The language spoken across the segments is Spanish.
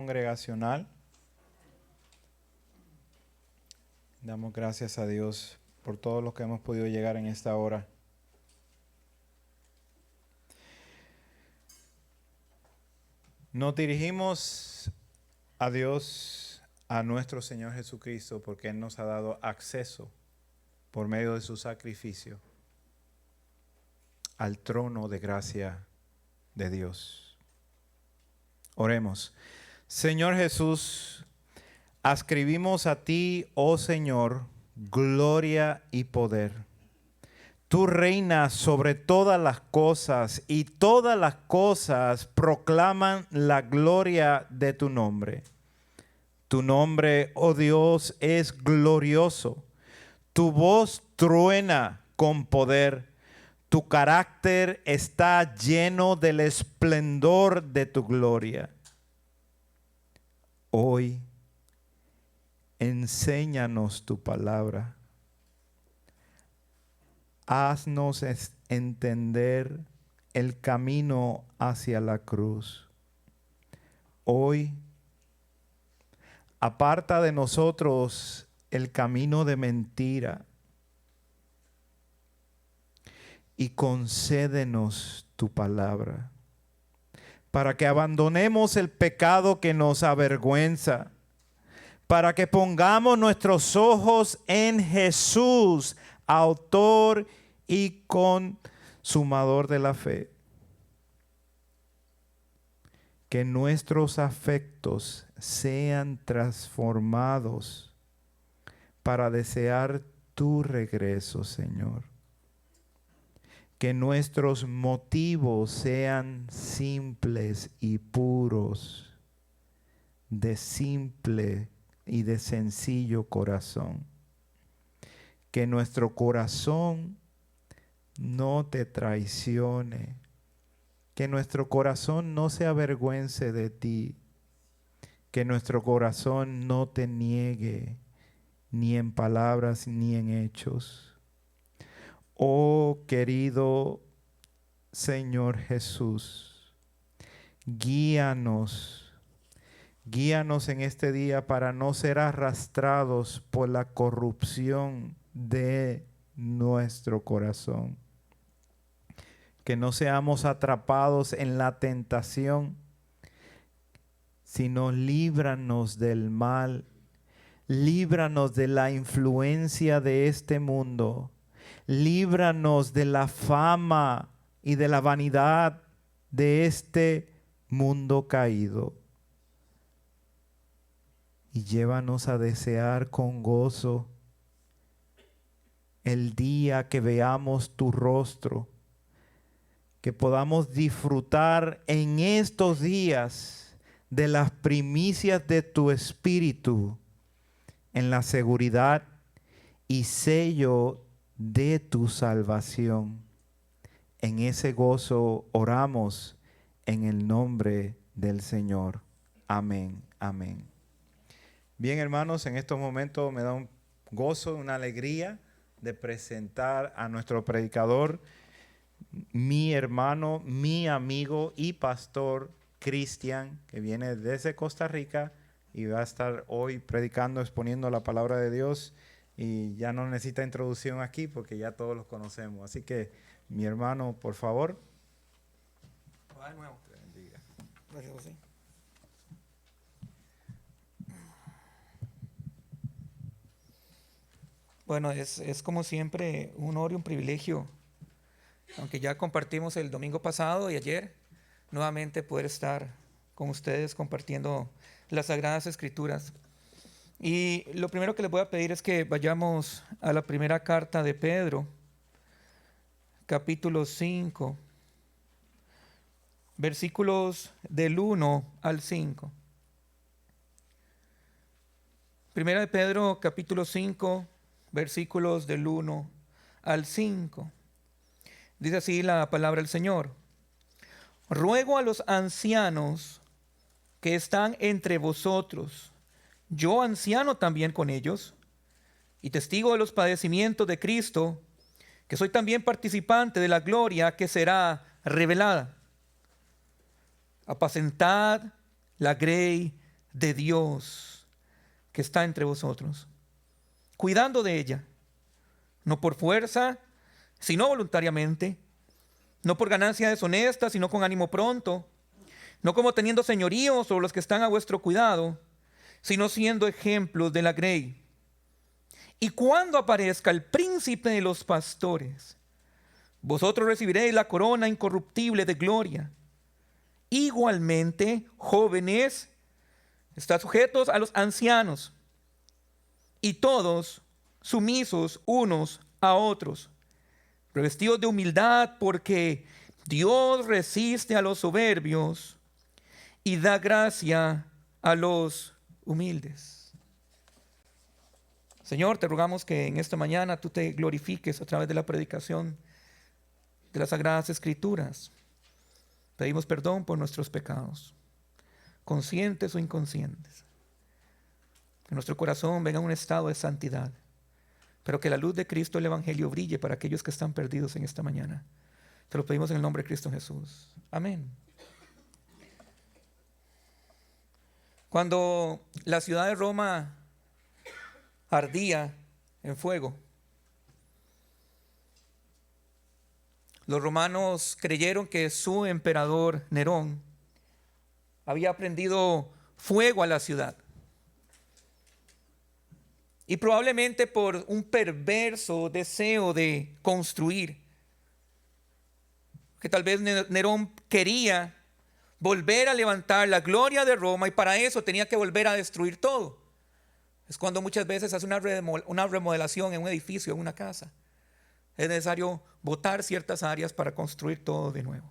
Congregacional. Damos gracias a Dios por todo lo que hemos podido llegar en esta hora. Nos dirigimos a Dios, a nuestro Señor Jesucristo, porque Él nos ha dado acceso por medio de su sacrificio al trono de gracia de Dios. Oremos. Señor Jesús, ascribimos a ti, oh Señor, gloria y poder. Tú reinas sobre todas las cosas y todas las cosas proclaman la gloria de tu nombre. Tu nombre, oh Dios, es glorioso. Tu voz truena con poder. Tu carácter está lleno del esplendor de tu gloria. Hoy, enséñanos tu palabra. Haznos entender el camino hacia la cruz. Hoy, aparta de nosotros el camino de mentira y concédenos tu palabra, para que abandonemos el pecado que nos avergüenza, para que pongamos nuestros ojos en Jesús, autor y consumador de la fe. Que nuestros afectos sean transformados para desear tu regreso, Señor. Que nuestros motivos sean simples y puros, de simple y de sencillo corazón. Que nuestro corazón no te traicione. Que nuestro corazón no se avergüence de ti. Que nuestro corazón no te niegue, ni en palabras ni en hechos. Oh querido Señor Jesús, guíanos en este día para no ser arrastrados por la corrupción de nuestro corazón. Que no seamos atrapados en la tentación, sino líbranos del mal, líbranos de la influencia de este mundo. Líbranos de la fama y de la vanidad de este mundo caído. Y llévanos a desear con gozo el día que veamos tu rostro, que podamos disfrutar en estos días de las primicias de tu Espíritu, en la seguridad y sello de tu salvación. En ese gozo oramos en el nombre del Señor. Amén, amén. Bien, hermanos, en estos momentos me da un gozo, una alegría de presentar a nuestro predicador, mi hermano, mi amigo y pastor Cristian, que viene desde Costa Rica y va a estar hoy predicando, exponiendo la palabra de Dios. Y ya no necesita introducción aquí porque ya todos los conocemos. Así que, mi hermano, por favor. Va de nuevo. Te bendiga. Gracias, José. Bueno, es como siempre un honor y un privilegio, aunque ya compartimos el domingo pasado y ayer, nuevamente poder estar con ustedes compartiendo las Sagradas Escrituras. Y lo primero que les voy a pedir es que vayamos a la primera carta de Pedro, capítulo 5, versículos del 1 al 5. Primera de Pedro, capítulo 5, versículos del 1 al 5. Dice así la palabra del Señor. Ruego a los ancianos que están entre vosotros, yo anciano también con ellos, y testigo de los padecimientos de Cristo, que soy también participante de la gloria que será revelada. Apacentad la grey de Dios que está entre vosotros, cuidando de ella, no por fuerza, sino voluntariamente, no por ganancia deshonesta, sino con ánimo pronto, no como teniendo señorío sobre los que están a vuestro cuidado, sino siendo ejemplos de la grey. Y cuando aparezca el príncipe de los pastores, vosotros recibiréis la corona incorruptible de gloria. Igualmente, jóvenes, estad sujetos a los ancianos, y todos sumisos unos a otros, revestidos de humildad, porque Dios resiste a los soberbios y da gracia a los humildes. Señor, te rogamos que en esta mañana tú te glorifiques a través de la predicación de las Sagradas Escrituras. Pedimos perdón por nuestros pecados, conscientes o inconscientes. Que nuestro corazón venga a un estado de santidad, pero que la luz de Cristo, el Evangelio, brille para aquellos que están perdidos en esta mañana. Te lo pedimos en el nombre de Cristo Jesús. Amén. Cuando la ciudad de Roma ardía en fuego, los romanos creyeron que su emperador Nerón había prendido fuego a la ciudad. Y probablemente por un perverso deseo de construir, que tal vez Nerón quería volver a levantar la gloria de Roma, y para eso tenía que volver a destruir todo. Es cuando muchas veces hace una remodelación en un edificio, en una casa. Es necesario botar ciertas áreas para construir todo de nuevo.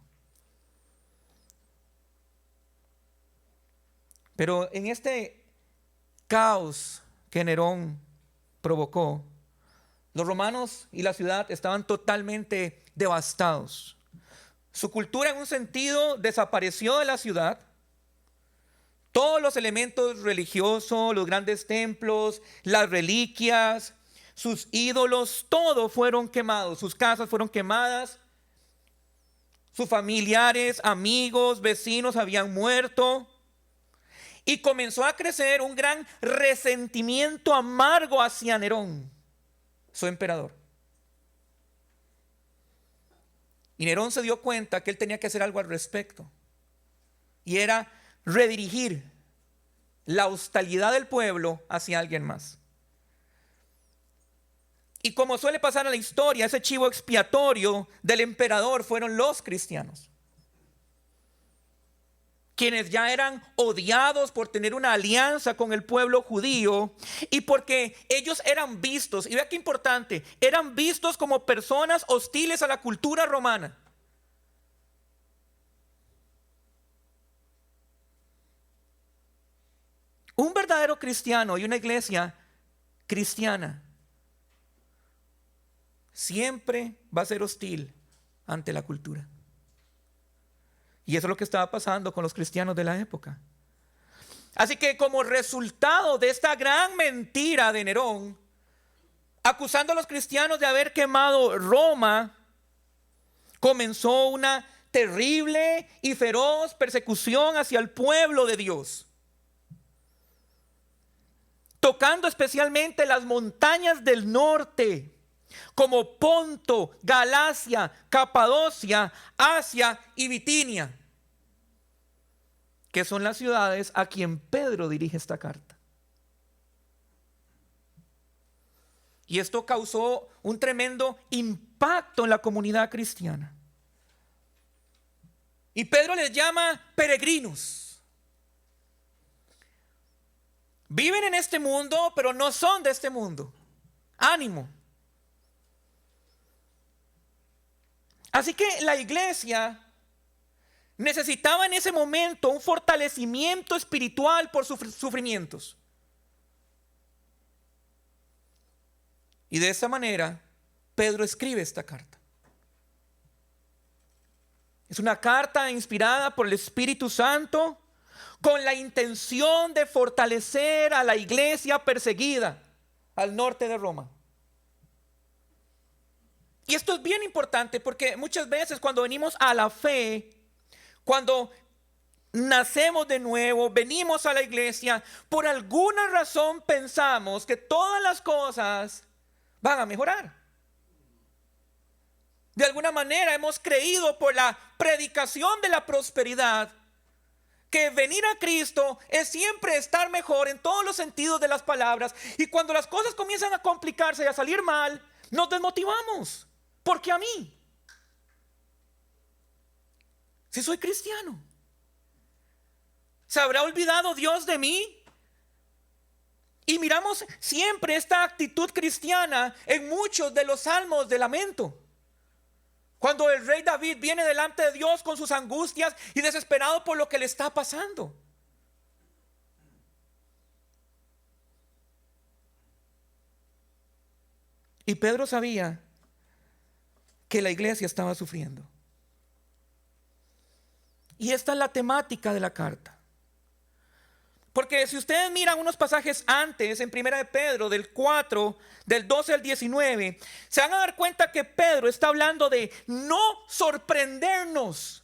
Pero en este caos que Nerón provocó, los romanos y la ciudad estaban totalmente devastados. Su cultura, en un sentido, desapareció de la ciudad. Todos los elementos religiosos, los grandes templos, las reliquias, sus ídolos, todo fueron quemados. Sus casas fueron quemadas. Sus familiares, amigos, vecinos habían muerto. Y comenzó a crecer un gran resentimiento amargo hacia Nerón, su emperador. Y Nerón se dio cuenta que él tenía que hacer algo al respecto. Y era redirigir la hostilidad del pueblo hacia alguien más. Y como suele pasar en la historia, ese chivo expiatorio del emperador fueron los cristianos, quienes ya eran odiados por tener una alianza con el pueblo judío y porque ellos eran vistos, y vea qué importante, eran vistos como personas hostiles a la cultura romana. Un verdadero cristiano y una iglesia cristiana siempre va a ser hostil ante la cultura. Y eso es lo que estaba pasando con los cristianos de la época. Así que como resultado de esta gran mentira de Nerón, acusando a los cristianos de haber quemado Roma, comenzó una terrible y feroz persecución hacia el pueblo de Dios, tocando especialmente las montañas del norte, como Ponto, Galacia, Capadocia, Asia y Bitinia, que son las ciudades a quien Pedro dirige esta carta. Y esto causó un tremendo impacto en la comunidad cristiana. Y Pedro les llama peregrinos. Viven en este mundo, pero no son de este mundo. Ánimo. Así que la iglesia necesitaba en ese momento un fortalecimiento espiritual por sus sufrimientos. Y de esa manera, Pedro escribe esta carta. Es una carta inspirada por el Espíritu Santo con la intención de fortalecer a la iglesia perseguida al norte de Roma. Y esto es bien importante porque muchas veces cuando venimos a la fe, cuando nacemos de nuevo, venimos a la iglesia, por alguna razón pensamos que todas las cosas van a mejorar. De alguna manera hemos creído por la predicación de la prosperidad que venir a Cristo es siempre estar mejor en todos los sentidos de las palabras. Y cuando las cosas comienzan a complicarse y a salir mal, nos desmotivamos. ¿Por qué a mí? Si soy cristiano, ¿se habrá olvidado Dios de mí? Y miramos siempre esta actitud cristiana en muchos de los salmos de lamento. Cuando el rey David viene delante de Dios con sus angustias y desesperado por lo que le está pasando. Y Pedro sabía que la iglesia estaba sufriendo. Y esta es la temática de la carta. Porque si ustedes miran unos pasajes antes, en 1 de Pedro, del 4, del 12 al 19, se van a dar cuenta que Pedro está hablando de no sorprendernos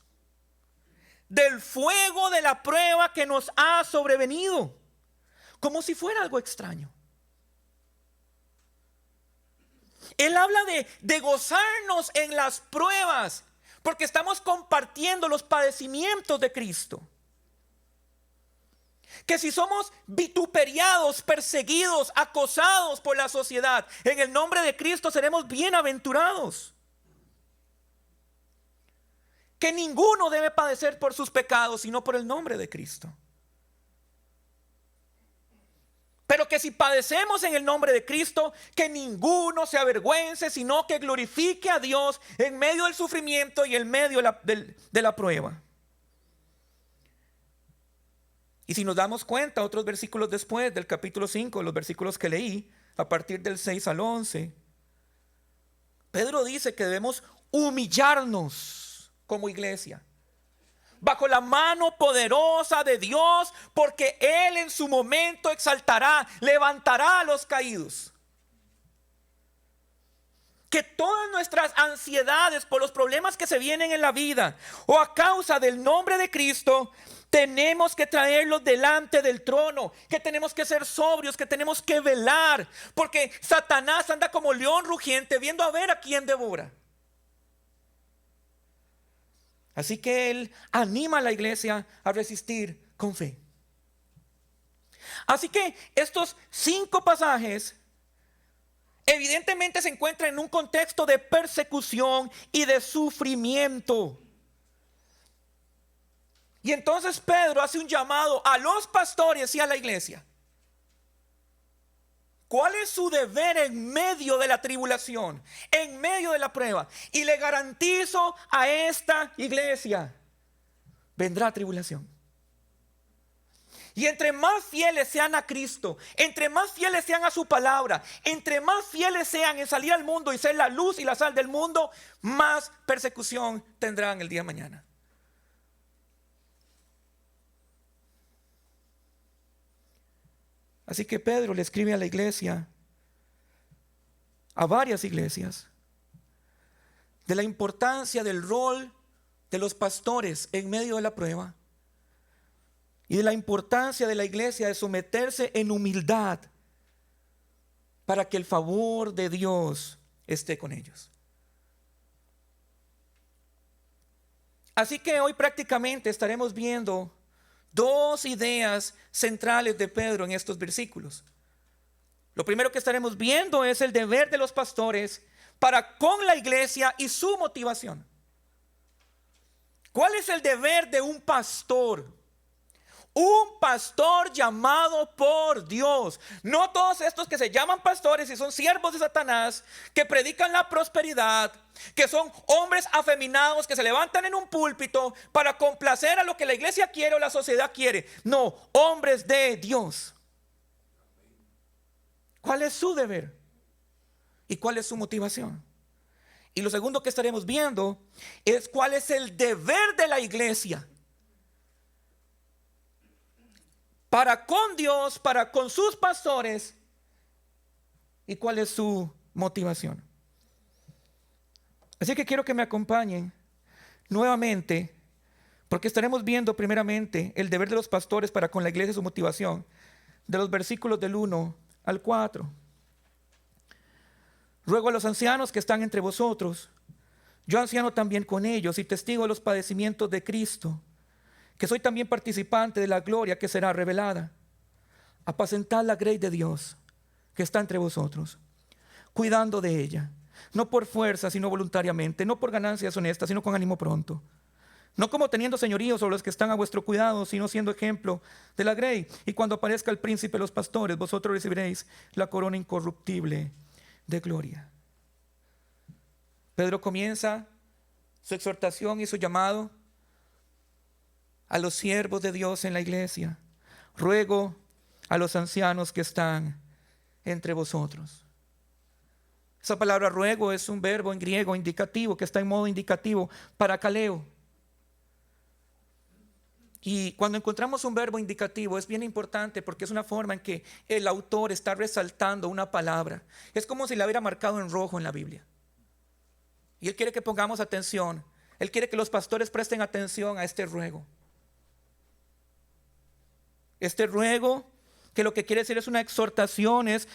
del fuego de la prueba que nos ha sobrevenido, como si fuera algo extraño. Él habla de gozarnos en las pruebas, porque estamos compartiendo los padecimientos de Cristo. Que si somos vituperiados, perseguidos, acosados por la sociedad, en el nombre de Cristo seremos bienaventurados. Que ninguno debe padecer por sus pecados, sino por el nombre de Cristo. Pero que si padecemos en el nombre de Cristo, que ninguno se avergüence, sino que glorifique a Dios en medio del sufrimiento y en medio de la prueba. Y si nos damos cuenta, otros versículos después del capítulo 5, los versículos que leí, a partir del 6 al 11, Pedro dice que debemos humillarnos como iglesia, bajo la mano poderosa de Dios, porque Él en su momento exaltará, levantará a los caídos. Que todas nuestras ansiedades por los problemas que se vienen en la vida o a causa del nombre de Cristo, tenemos que traerlos delante del trono, que tenemos que ser sobrios, que tenemos que velar, porque Satanás anda como león rugiente viendo a ver a quién devora. Así que él anima a la iglesia a resistir con fe. Así que estos 5 pasajes evidentemente se encuentran en un contexto de persecución y de sufrimiento. Y entonces Pedro hace un llamado a los pastores y a la iglesia. ¿Cuál es su deber en medio de la tribulación, en medio de la prueba? Y le garantizo a esta iglesia, vendrá tribulación. Y entre más fieles sean a Cristo, entre más fieles sean a su palabra, entre más fieles sean en salir al mundo y ser la luz y la sal del mundo, más persecución tendrán el día de mañana. Así que Pedro le escribe a la iglesia, a varias iglesias, de la importancia del rol de los pastores en medio de la prueba y de la importancia de la iglesia de someterse en humildad para que el favor de Dios esté con ellos. Así que hoy prácticamente estaremos viendo 2 ideas centrales de Pedro en estos versículos. Lo primero que estaremos viendo es el deber de los pastores para con la iglesia y su motivación. ¿Cuál es el deber de un pastor? Un pastor llamado por Dios. No todos estos que se llaman pastores y son siervos de Satanás, que predican la prosperidad, que son hombres afeminados que se levantan en un púlpito para complacer a lo que la iglesia quiere o la sociedad quiere. No, hombres de Dios. ¿Cuál es su deber? ¿Y cuál es su motivación? Y lo segundo que estaremos viendo es cuál es el deber de la iglesia para con Dios, para con sus pastores, y cuál es su motivación. Así que quiero que me acompañen nuevamente Porque estaremos viendo primeramente el deber de los pastores para con la iglesia y su motivación, de los versículos del 1 al 4. Ruego a los ancianos que están entre vosotros, yo anciano también con ellos y testigo de los padecimientos de Cristo, que soy también participante de la gloria que será revelada. Apacentad la grey de Dios que está entre vosotros, cuidando de ella, no por fuerza, sino voluntariamente, no por ganancias honestas, sino con ánimo pronto. No como teniendo señorío sobre los que están a vuestro cuidado, sino siendo ejemplo de la grey. Y cuando aparezca el príncipe de los pastores, vosotros recibiréis la corona incorruptible de gloria. Pedro comienza su exhortación y su llamado a los siervos de Dios en la iglesia. Ruego a los ancianos que están entre vosotros. Esa palabra ruego es un verbo en griego indicativo, que está en modo indicativo, parakaleo. Y cuando encontramos un verbo indicativo es bien importante porque es una forma en que el autor está resaltando una palabra. Es como si la hubiera marcado en rojo en la Biblia. Y él quiere que pongamos atención. Él quiere que los pastores presten atención a este ruego. Este ruego, que lo que quiere decir es una exhortación, es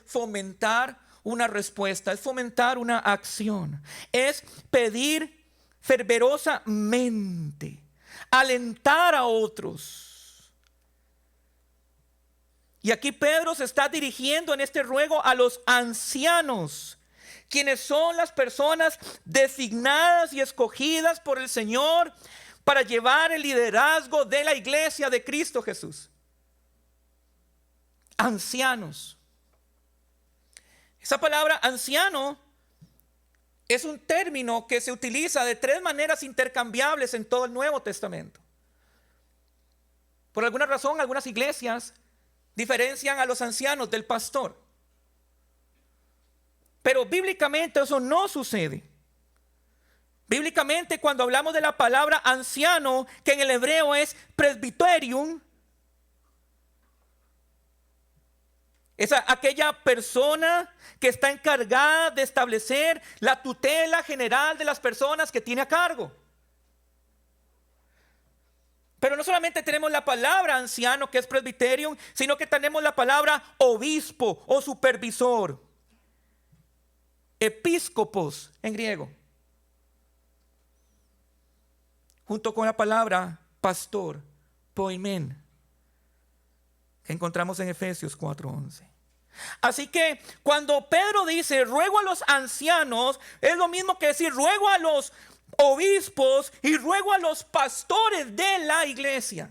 fomentar una respuesta, es fomentar una acción, es pedir fervorosamente, alentar a otros. Y aquí Pedro se está dirigiendo en este ruego a los ancianos, quienes son las personas designadas y escogidas por el Señor para llevar el liderazgo de la iglesia de Cristo Jesús. Ancianos. Esa palabra anciano es un término que se utiliza de tres maneras intercambiables en todo el Nuevo Testamento. Por alguna razón, algunas iglesias diferencian a los ancianos del pastor. Pero bíblicamente eso no sucede. Bíblicamente, cuando hablamos de la palabra anciano, que en el hebreo es presbyterium, es aquella persona que está encargada de establecer la tutela general de las personas que tiene a cargo. Pero no solamente tenemos la palabra anciano, que es presbyterium, sino que tenemos la palabra obispo o supervisor, episcopos en griego, junto con la palabra pastor, poimen, que encontramos en Efesios 4:11. Así que cuando Pedro dice ruego a los ancianos, es lo mismo que decir ruego a los obispos y ruego a los pastores de la iglesia.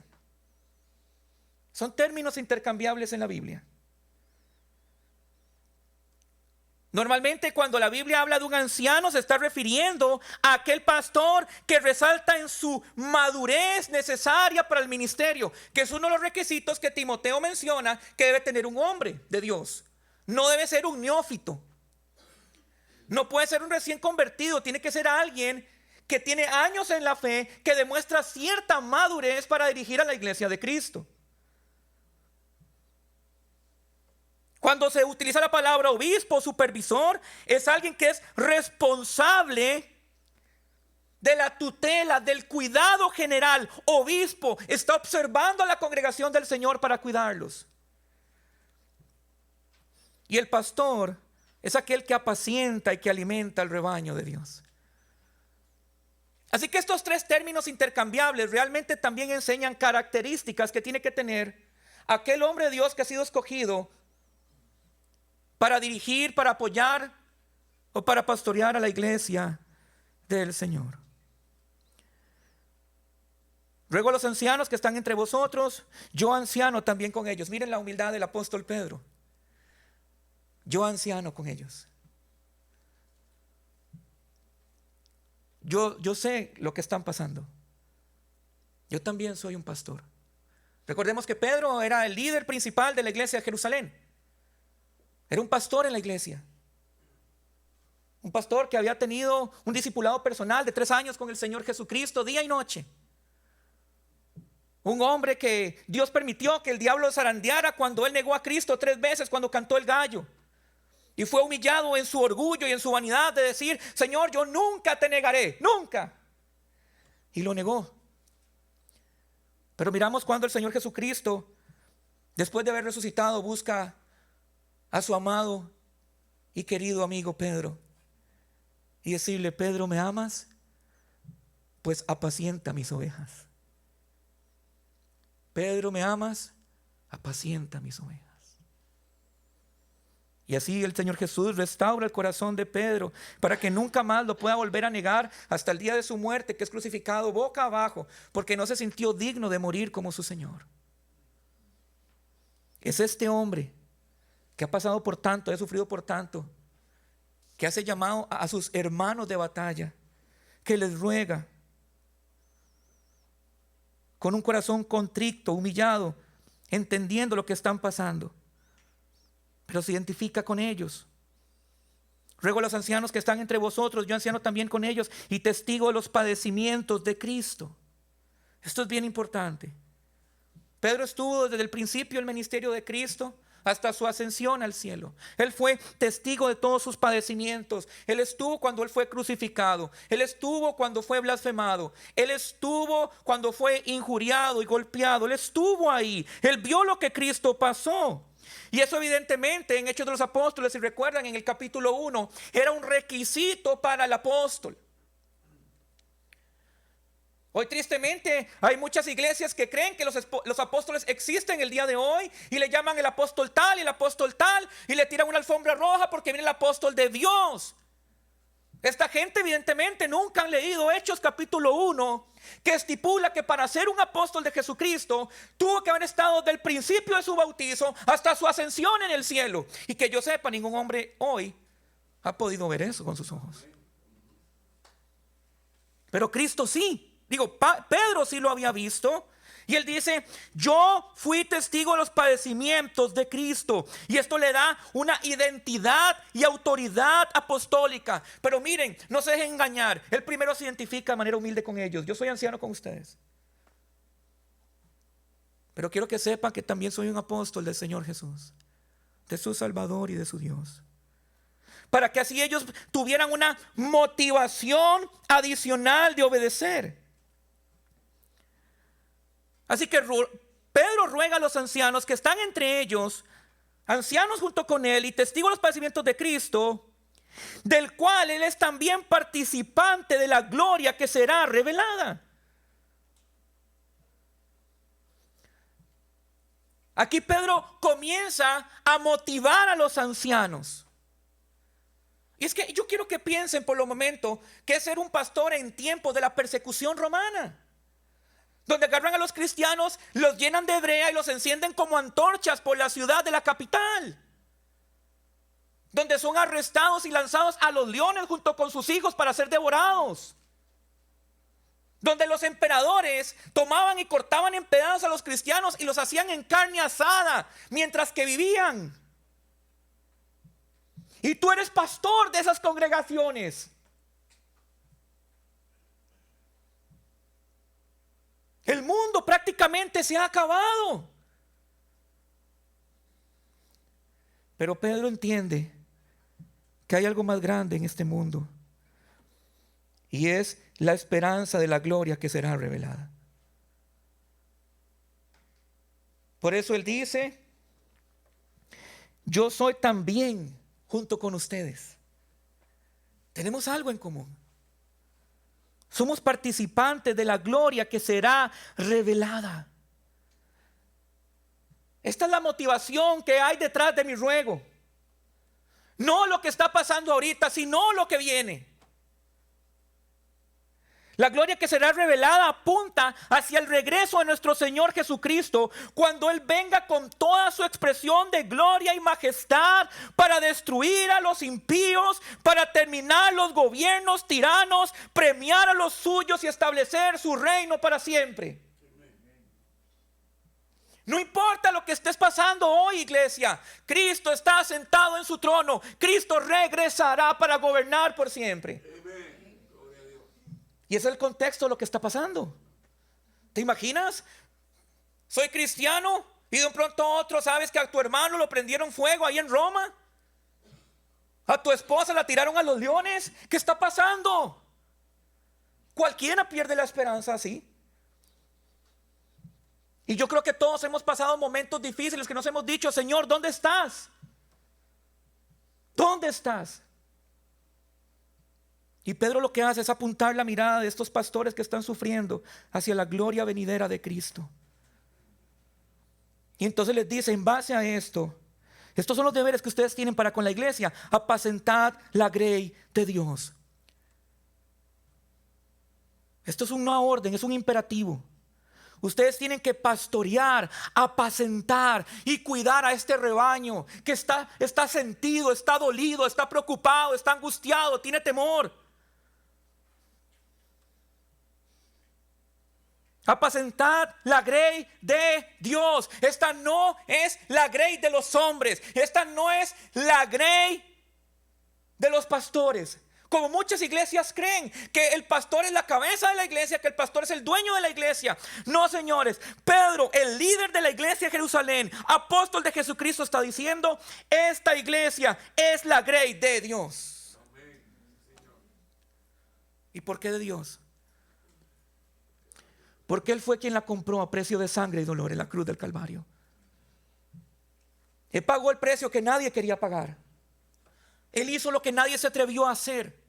Son términos intercambiables en la Biblia. Normalmente cuando la Biblia habla de un anciano se está refiriendo a aquel pastor que resalta en su madurez necesaria para el ministerio, que es uno de los requisitos que Timoteo menciona que debe tener un hombre de Dios. No debe ser un neófito. No puede ser un recién convertido, tiene que ser alguien que tiene años en la fe, que demuestra cierta madurez para dirigir a la iglesia de Cristo. Cuando se utiliza la palabra obispo, supervisor, es alguien que es responsable de la tutela, del cuidado general. Obispo está observando a la congregación del Señor para cuidarlos. Y el pastor es aquel que apacienta y que alimenta al rebaño de Dios. Así que estos tres términos intercambiables realmente también enseñan características que tiene que tener aquel hombre de Dios que ha sido escogido para dirigir, para apoyar o para pastorear a la iglesia del Señor. Ruego a los ancianos que están entre vosotros, yo anciano también con ellos. Miren la humildad del apóstol Pedro. Yo anciano con ellos. Yo sé lo que están pasando. Yo también soy un pastor. Recordemos que Pedro era el líder principal de la iglesia de Jerusalén. Era un pastor en la iglesia. Un pastor que había tenido un discipulado personal de 3 años con el Señor Jesucristo, día y noche. Un hombre que Dios permitió que el diablo zarandeara cuando él negó a Cristo 3 veces cuando cantó el gallo. Y fue humillado en su orgullo y en su vanidad de decir, Señor, yo nunca te negaré, nunca. Y lo negó. Pero miramos cuando el Señor Jesucristo, después de haber resucitado, busca a su amado y querido amigo Pedro y decirle: Pedro, ¿me amas? Pues apacienta mis ovejas. Pedro, ¿me amas? Apacienta mis ovejas. Y así el Señor Jesús restaura el corazón de Pedro para que nunca más lo pueda volver a negar hasta el día de su muerte, que es crucificado boca abajo, porque no se sintió digno de morir como su Señor. Es este hombre que ha pasado por tanto, ha sufrido por tanto, que hace llamado a sus hermanos de batalla, que les ruega con un corazón contrito, humillado, entendiendo lo que están pasando, pero se identifica con ellos. Ruego a los ancianos que están entre vosotros, yo anciano también con ellos, y testigo de los padecimientos de Cristo. Esto es bien importante. Pedro estuvo desde el principio del ministerio de Cristo hasta su ascensión al cielo. Él fue testigo de todos sus padecimientos. Él estuvo cuando él fue crucificado. Él estuvo cuando fue blasfemado. Él estuvo cuando fue injuriado y golpeado. Él estuvo ahí. Él vio lo que Cristo pasó. Y eso evidentemente en Hechos de los Apóstoles, si recuerdan en el capítulo 1, era un requisito para el apóstol. Hoy tristemente hay muchas iglesias que creen que los apóstoles existen el día de hoy y le llaman el apóstol tal y el apóstol tal y le tiran una alfombra roja porque viene el apóstol de Dios. Esta gente evidentemente nunca han leído Hechos capítulo 1, que estipula que para ser un apóstol de Jesucristo tuvo que haber estado del principio de su bautizo hasta su ascensión en el cielo. Y que yo sepa, ningún hombre hoy ha podido ver eso con sus ojos. Pero Cristo sí. Pedro sí lo había visto. Y él dice: yo fui testigo de los padecimientos de Cristo. Y esto le da una identidad y autoridad apostólica. Pero miren, no se dejen engañar. Él primero se identifica de manera humilde con ellos. Yo soy anciano con ustedes, pero quiero que sepan que también soy un apóstol del Señor Jesús, de su Salvador y de su Dios, para que así ellos tuvieran una motivación adicional de obedecer. Así que Pedro ruega a los ancianos que están entre ellos, ancianos junto con él y testigos de los padecimientos de Cristo, del cual él es también participante de la gloria que será revelada. Aquí Pedro comienza a motivar a los ancianos. Y es que yo quiero que piensen por un momento que es ser un pastor en tiempos de la persecución romana, donde agarran a los cristianos, los llenan de brea y los encienden como antorchas por la ciudad de la capital, donde son arrestados y lanzados a los leones junto con sus hijos para ser devorados, donde los emperadores tomaban y cortaban en pedazos a los cristianos y los hacían en carne asada mientras que vivían. Y tú eres pastor de esas congregaciones. El mundo prácticamente se ha acabado. Pero Pedro entiende que hay algo más grande en este mundo, y es la esperanza de la gloria que será revelada. Por eso él dice: yo soy también junto con ustedes. Tenemos algo en común. Somos participantes de la gloria que será revelada. Esta es la motivación que hay detrás de mi ruego. No lo que está pasando ahorita, sino lo que viene. La gloria que será revelada apunta hacia el regreso de nuestro Señor Jesucristo, cuando Él venga con toda su expresión de gloria y majestad para destruir a los impíos, para terminar los gobiernos tiranos, premiar a los suyos y establecer su reino para siempre. No importa lo que estés pasando hoy, iglesia, Cristo está sentado en su trono. Cristo regresará para gobernar por siempre. Y ese es el contexto de lo que está pasando. ¿Te imaginas? Soy cristiano y de un pronto a otro sabes que a tu hermano lo prendieron fuego ahí en Roma. A tu esposa la tiraron a los leones. ¿Qué está pasando? Cualquiera pierde la esperanza así. Y yo creo que todos hemos pasado momentos difíciles que nos hemos dicho, Señor, ¿dónde estás? ¿Dónde estás? Y Pedro lo que hace es apuntar la mirada de estos pastores que están sufriendo hacia la gloria venidera de Cristo. Y entonces les dice, en base a esto, estos son los deberes que ustedes tienen para con la iglesia: apacentad la grey de Dios. Esto es una orden, es un imperativo. Ustedes tienen que pastorear, apacentar y cuidar a este rebaño que está sentido, está dolido, está preocupado, está angustiado, tiene temor. Apacentad la grey de Dios. Esta no es la grey de los hombres. Esta no es la grey de los pastores. Como muchas iglesias creen que el pastor es la cabeza de la iglesia, que el pastor es el dueño de la iglesia. No, señores. Pedro, el líder de la iglesia de Jerusalén, apóstol de Jesucristo, está diciendo: esta iglesia es la grey de Dios. ¿Y por qué de Dios? Porque Él fue quien la compró a precio de sangre y dolor en la cruz del Calvario. Él pagó el precio que nadie quería pagar. Él hizo lo que nadie se atrevió a hacer: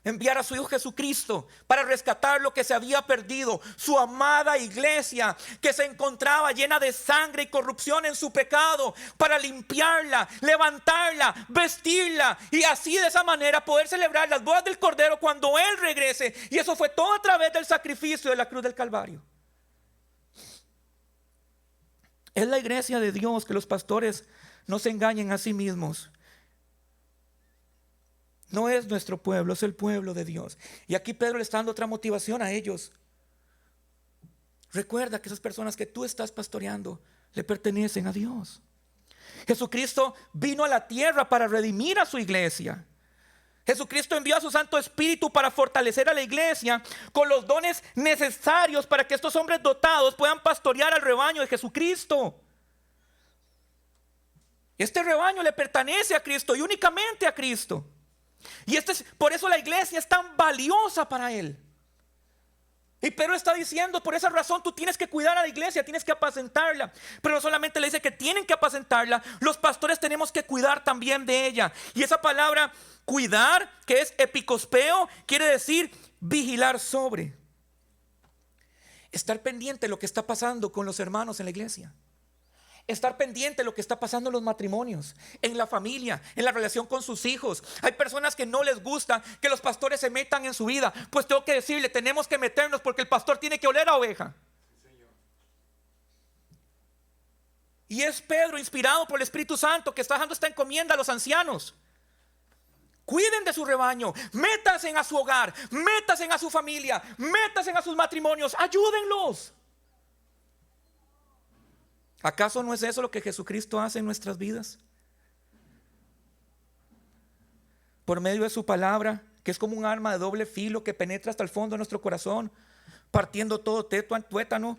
enviar a su Hijo Jesucristo para rescatar lo que se había perdido, su amada iglesia que se encontraba llena de sangre y corrupción en su pecado, para limpiarla, levantarla, vestirla y así de esa manera poder celebrar las bodas del Cordero cuando Él regrese. Y eso fue todo a través del sacrificio de la cruz del Calvario. Es la iglesia de Dios, que los pastores no se engañen a sí mismos. No es nuestro pueblo, es el pueblo de Dios. Y aquí Pedro le está dando otra motivación a ellos. Recuerda que esas personas que tú estás pastoreando le pertenecen a Dios. Jesucristo vino a la tierra para redimir a su iglesia. Jesucristo envió a su Santo Espíritu para fortalecer a la iglesia con los dones necesarios para que estos hombres dotados puedan pastorear al rebaño de Jesucristo. Este rebaño le pertenece a Cristo y únicamente a Cristo. Y por eso la iglesia es tan valiosa para Él. Y Pedro está diciendo: por esa razón tú tienes que cuidar a la iglesia, tienes que apacentarla. Pero no solamente le dice que tienen que apacentarla, los pastores tenemos que cuidar también de ella. Y esa palabra cuidar, que es epicospeo, quiere decir vigilar sobre. Estar pendiente de lo que está pasando con los hermanos en la iglesia. Estar pendiente de lo que está pasando en los matrimonios, en la familia, en la relación con sus hijos. Hay personas que no les gusta que los pastores se metan en su vida. Pues tengo que decirle: tenemos que meternos, porque el pastor tiene que oler a oveja. Y es Pedro, inspirado por el Espíritu Santo, que está dejando esta encomienda a los ancianos. Cuiden de su rebaño, métanse a su hogar, métanse a su familia, métanse a sus matrimonios, ayúdenlos. ¿Acaso no es eso lo que Jesucristo hace en nuestras vidas? Por medio de su palabra, que es como un arma de doble filo que penetra hasta el fondo de nuestro corazón, partiendo todo tuétano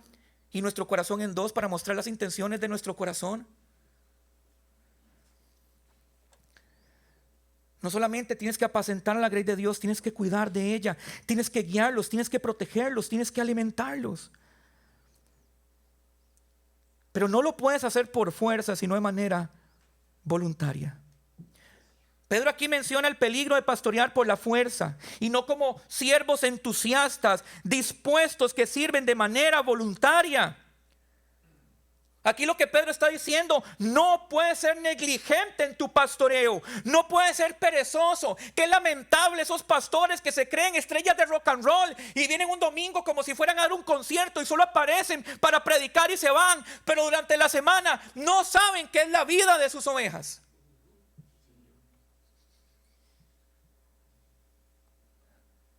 y nuestro corazón en dos para mostrar las intenciones de nuestro corazón. No solamente tienes que apacentar a la grey de Dios, tienes que cuidar de ella, tienes que guiarlos, tienes que protegerlos, tienes que alimentarlos. Pero no lo puedes hacer por fuerza, sino de manera voluntaria. Pedro aquí menciona el peligro de pastorear por la fuerza y no como siervos entusiastas, dispuestos, que sirven de manera voluntaria. Aquí lo que Pedro está diciendo: no puedes ser negligente en tu pastoreo, no puedes ser perezoso. Qué lamentable esos pastores que se creen estrellas de rock and roll y vienen un domingo como si fueran a dar un concierto y solo aparecen para predicar y se van, pero durante la semana no saben qué es la vida de sus ovejas.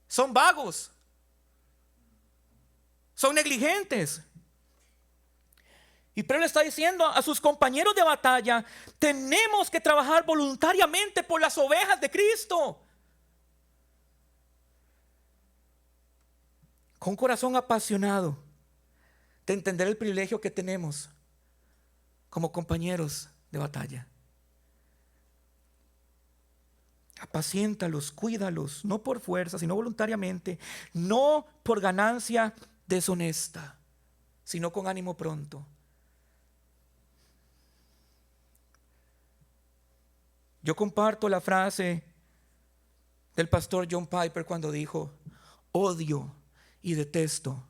Son vagos, son negligentes. Y Pedro le está diciendo a sus compañeros de batalla: tenemos que trabajar voluntariamente por las ovejas de Cristo. Con un corazón apasionado de entender el privilegio que tenemos como compañeros de batalla. Apaciéntalos, cuídalos, no por fuerza, sino voluntariamente, no por ganancia deshonesta, sino con ánimo pronto. Yo comparto la frase del pastor John Piper cuando dijo: odio y detesto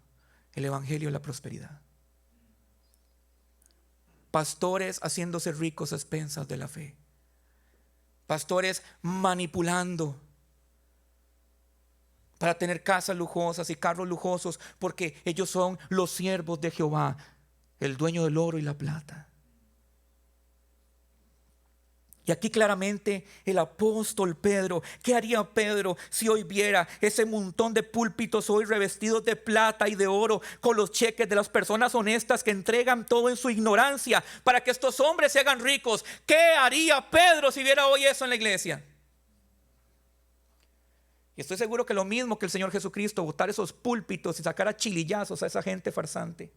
el evangelio de la prosperidad. Pastores haciéndose ricos a expensas de la fe. Pastores manipulando para tener casas lujosas y carros lujosos, porque ellos son los siervos de Jehová, el dueño del oro y la plata. Y aquí claramente el apóstol Pedro, ¿qué haría Pedro si hoy viera ese montón de púlpitos hoy revestidos de plata y de oro con los cheques de las personas honestas que entregan todo en su ignorancia para que estos hombres se hagan ricos? ¿Qué haría Pedro si viera hoy eso en la iglesia? Y estoy seguro que lo mismo que el Señor Jesucristo, botar esos púlpitos y sacar a chilillazos a esa gente farsante.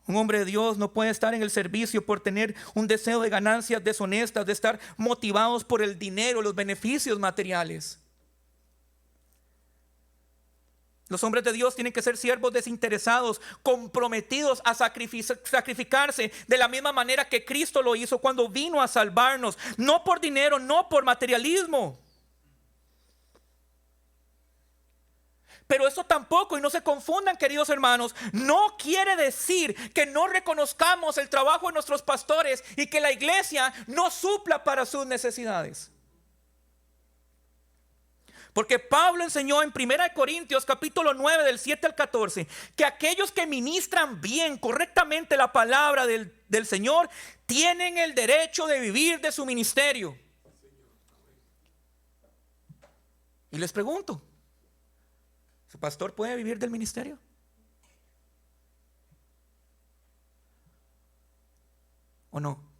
Un hombre de Dios no puede estar en el servicio por tener un deseo de ganancias deshonestas, de estar motivados por el dinero, los beneficios materiales. Los hombres de Dios tienen que ser siervos desinteresados, comprometidos a sacrificarse de la misma manera que Cristo lo hizo cuando vino a salvarnos, no por dinero, no por materialismo. Pero eso tampoco, y no se confundan, queridos hermanos, no quiere decir que no reconozcamos el trabajo de nuestros pastores y que la iglesia no supla para sus necesidades. Porque Pablo enseñó en 1 Corintios capítulo 9 del 7 al 14 que aquellos que ministran bien, correctamente la palabra del Señor tienen el derecho de vivir de su ministerio. Y les pregunto, ¿su pastor puede vivir del ministerio? ¿O no?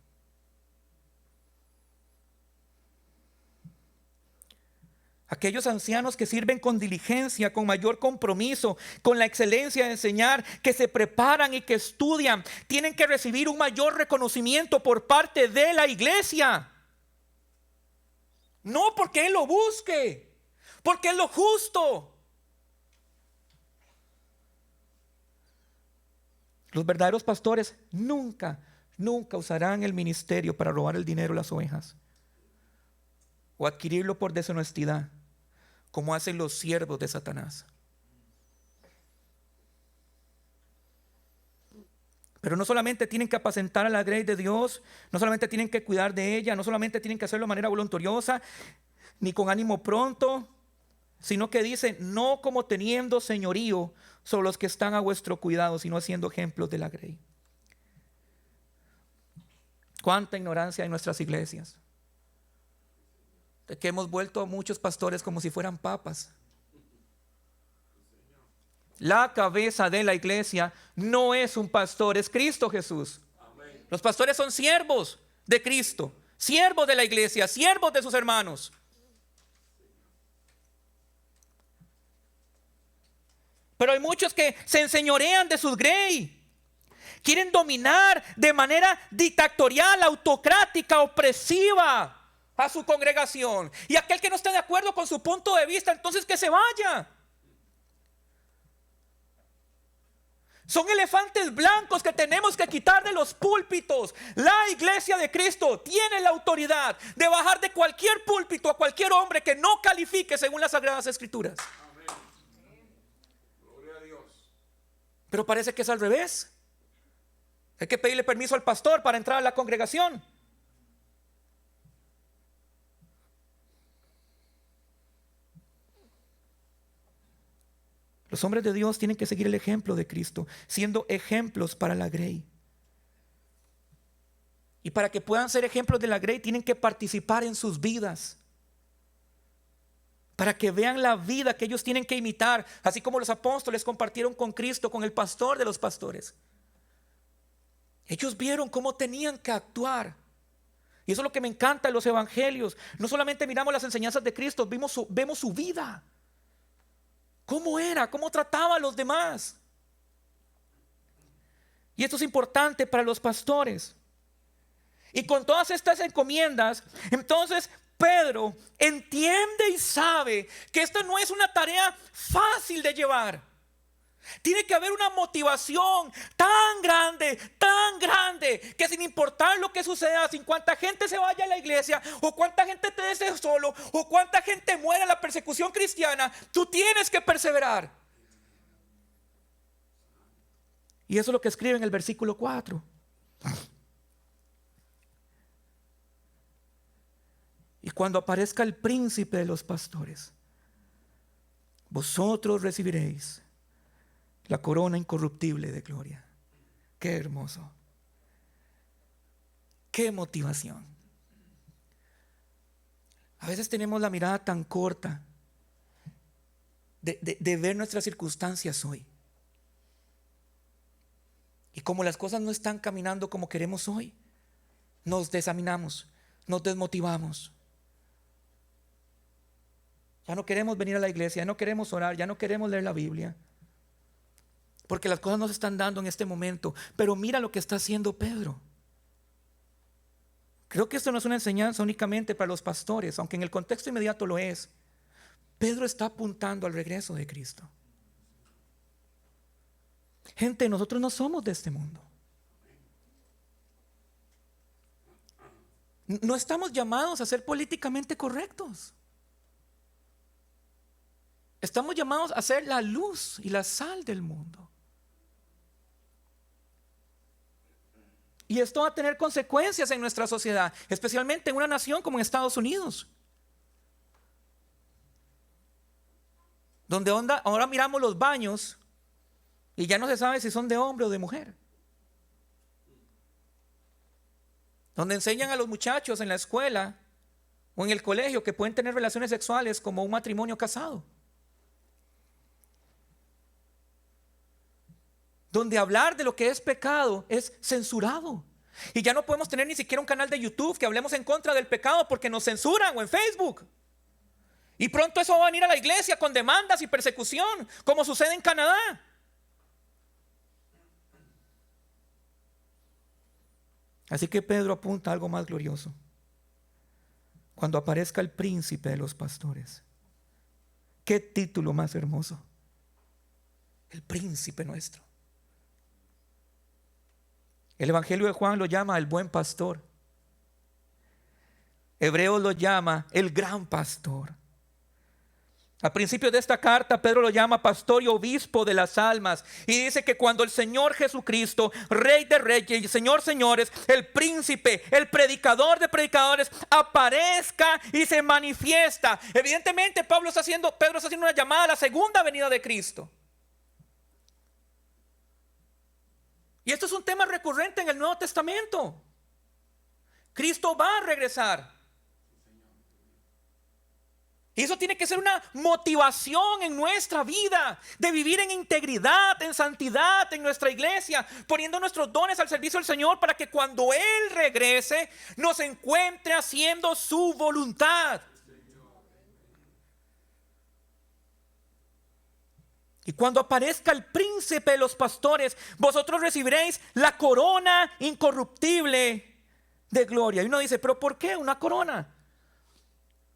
Aquellos ancianos que sirven con diligencia, con mayor compromiso, con la excelencia de enseñar, que se preparan y que estudian, tienen que recibir un mayor reconocimiento por parte de la iglesia. No porque él lo busque, porque es lo justo. Los verdaderos pastores nunca usarán el ministerio para robar el dinero de las ovejas o adquirirlo por deshonestidad, como hacen los siervos de Satanás. Pero no solamente tienen que apacentar a la grey de Dios, no solamente tienen que cuidar de ella, no solamente tienen que hacerlo de manera voluntariosa, ni con ánimo pronto, sino que dice, no como teniendo señorío sobre los que están a vuestro cuidado, sino siendo ejemplos de la grey. Cuánta ignorancia hay en nuestras iglesias, de que hemos vuelto a muchos pastores como si fueran papas. La cabeza de la iglesia no es un pastor, es Cristo Jesús. Amén. Los pastores son siervos de Cristo, siervos de la iglesia, siervos de sus hermanos. Pero hay muchos que se enseñorean de sus grey. Quieren dominar de manera dictatorial, autocrática, opresiva a su congregación. Y aquel que no esté de acuerdo con su punto de vista, entonces que se vaya. Son elefantes blancos que tenemos que quitar de los púlpitos. La iglesia de Cristo tiene la autoridad de bajar de cualquier púlpito a cualquier hombre que no califique según las Sagradas Escrituras. Pero parece que es al revés. Hay que pedirle permiso al pastor para entrar a la congregación. Los hombres de Dios tienen que seguir el ejemplo de Cristo, siendo ejemplos para la grey. Y para que puedan ser ejemplos de la grey, tienen que participar en sus vidas. Para que vean la vida que ellos tienen que imitar, así como los apóstoles compartieron con Cristo, con el pastor de los pastores. Ellos vieron cómo tenían que actuar. Y eso es lo que me encanta de los evangelios. No solamente miramos las enseñanzas de Cristo, vemos su vida. ¿Cómo era? ¿Cómo trataba a los demás? Y esto es importante para los pastores. Y con todas estas encomiendas, entonces Pedro entiende y sabe que esta no es una tarea fácil de llevar. Tiene que haber una motivación tan grande, que sin importar lo que suceda, sin cuánta gente se vaya a la iglesia, o cuánta gente te deje solo, o cuánta gente muera en la persecución cristiana, tú tienes que perseverar. Y eso es lo que escribe en el versículo 4. Y cuando aparezca el príncipe de los pastores, vosotros recibiréis la corona incorruptible de gloria. Qué hermoso. Qué motivación. A veces tenemos la mirada tan corta de ver nuestras circunstancias hoy. Y como las cosas no están caminando como queremos hoy, nos desanimamos, nos desmotivamos. Ya no queremos venir a la iglesia, ya no queremos orar, ya no queremos leer la Biblia, porque las cosas no se están dando en este momento. Pero mira lo que está haciendo Pedro. Creo que esto no es una enseñanza únicamente para los pastores, aunque en el contexto inmediato lo es. Pedro está apuntando al regreso de Cristo. Gente, nosotros no somos de este mundo. No estamos llamados a ser políticamente correctos. Estamos llamados a ser la luz y la sal del mundo. Y esto va a tener consecuencias en nuestra sociedad, especialmente en una nación como en Estados Unidos, donde ahora miramos los baños y ya no se sabe si son de hombre o de mujer. Donde enseñan a los muchachos en la escuela o en el colegio que pueden tener relaciones sexuales como un matrimonio casado. Donde hablar de lo que es pecado es censurado. Y ya no podemos tener ni siquiera un canal de YouTube que hablemos en contra del pecado porque nos censuran, o en Facebook. Y pronto eso va a venir a la iglesia con demandas y persecución, como sucede en Canadá. Así que Pedro apunta a algo más glorioso. Cuando aparezca el príncipe de los pastores. ¿Qué título más hermoso? El príncipe nuestro. El Evangelio de Juan lo llama el buen pastor. Hebreos lo llama el gran pastor. Al principio de esta carta, Pedro lo llama pastor y obispo de las almas. Y dice que cuando el Señor Jesucristo, Rey de reyes y Señor señores, el príncipe, el predicador de predicadores, aparezca y se manifiesta. Evidentemente, Pedro está haciendo una llamada a la segunda venida de Cristo. Y esto es un tema recurrente en el Nuevo Testamento. Cristo va a regresar. Y eso tiene que ser una motivación en nuestra vida, de vivir en integridad, en santidad, en nuestra iglesia, poniendo nuestros dones al servicio del Señor para que cuando Él regrese nos encuentre haciendo su voluntad. Y cuando aparezca el príncipe de los pastores, vosotros recibiréis la corona incorruptible de gloria. Y uno dice, ¿pero por qué una corona?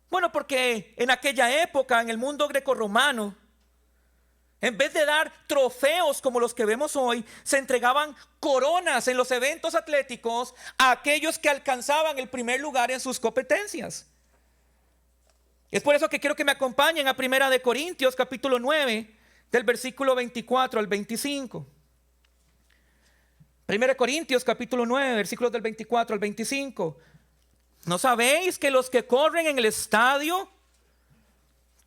Bueno, porque en aquella época, en el mundo grecorromano, en vez de dar trofeos como los que vemos hoy, se entregaban coronas en los eventos atléticos a aquellos que alcanzaban el primer lugar en sus competencias. Es por eso que quiero que me acompañen a 1 Corintios capítulo 9, del versículo 24 al 25. 1 Corintios capítulo 9, versículos del 24 al 25. ¿No sabéis que los que corren en el estadio,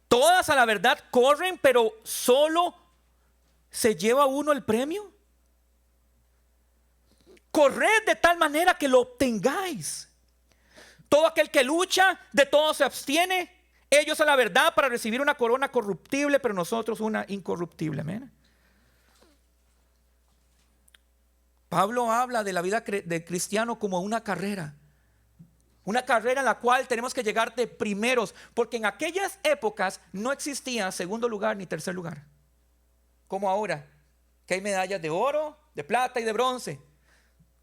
todas a la verdad corren, pero solo se lleva uno el premio? Corred de tal manera que lo obtengáis. Todo aquel que lucha, de todo se abstiene. Ellos a la verdad para recibir una corona corruptible, pero nosotros una incorruptible. Amén. Pablo habla de la vida de cristiano como una carrera. Una carrera en la cual tenemos que llegar de primeros, porque en aquellas épocas no existía segundo lugar ni tercer lugar, como ahora, que hay medallas de oro, de plata y de bronce.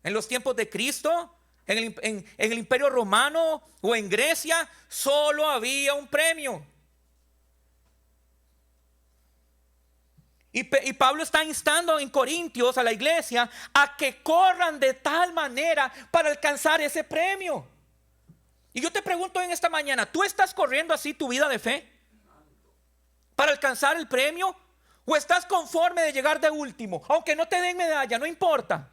En los tiempos de Cristo En el Imperio Romano o en Grecia solo había un premio. Y Pablo está instando en Corintios a la iglesia a que corran de tal manera para alcanzar ese premio. Y yo te pregunto en esta mañana, ¿tú estás corriendo así tu vida de fe para alcanzar el premio? ¿O estás conforme de llegar de último? Aunque no te den medalla, no importa.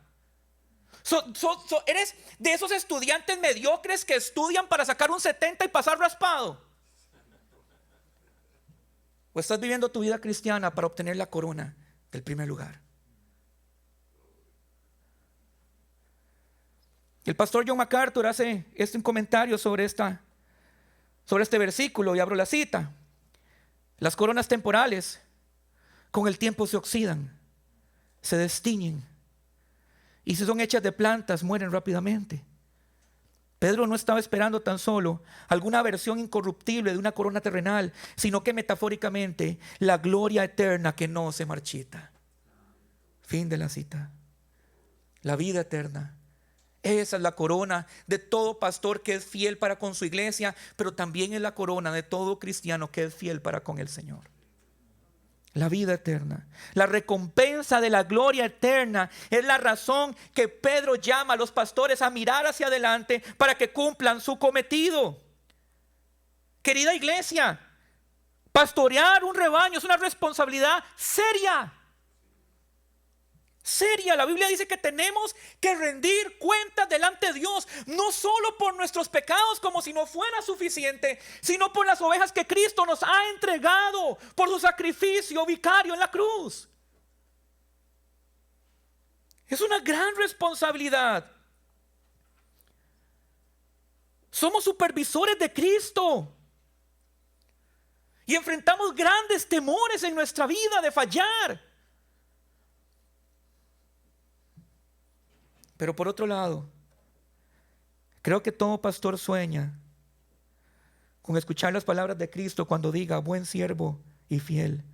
¿Eres de esos estudiantes mediocres que estudian para sacar un 70 y pasar raspado? ¿O estás viviendo tu vida cristiana para obtener la corona del primer lugar? El pastor John MacArthur hace un comentario sobre este versículo y abro la cita. Las coronas temporales con el tiempo se oxidan, se destiñen, y si son hechas de plantas mueren rápidamente. Pedro no estaba esperando tan solo alguna versión incorruptible de una corona terrenal, sino que metafóricamente la gloria eterna que no se marchita. Fin de la cita. La vida eterna. Esa es la corona de todo pastor que es fiel para con su iglesia, pero también es la corona de todo cristiano que es fiel para con el Señor. La vida eterna, la recompensa de la gloria eterna es la razón que Pedro llama a los pastores a mirar hacia adelante para que cumplan su cometido. Querida iglesia, pastorear un rebaño es una responsabilidad seria. Seria. La Biblia dice que tenemos que rendir cuentas delante de Dios, no solo por nuestros pecados como si no fuera suficiente, sino por las ovejas que Cristo nos ha entregado por su sacrificio vicario en la cruz. Es una gran responsabilidad. Somos supervisores de Cristo y enfrentamos grandes temores en nuestra vida de fallar. Pero por otro lado, creo que todo pastor sueña con escuchar las palabras de Cristo cuando diga: buen siervo y fiel.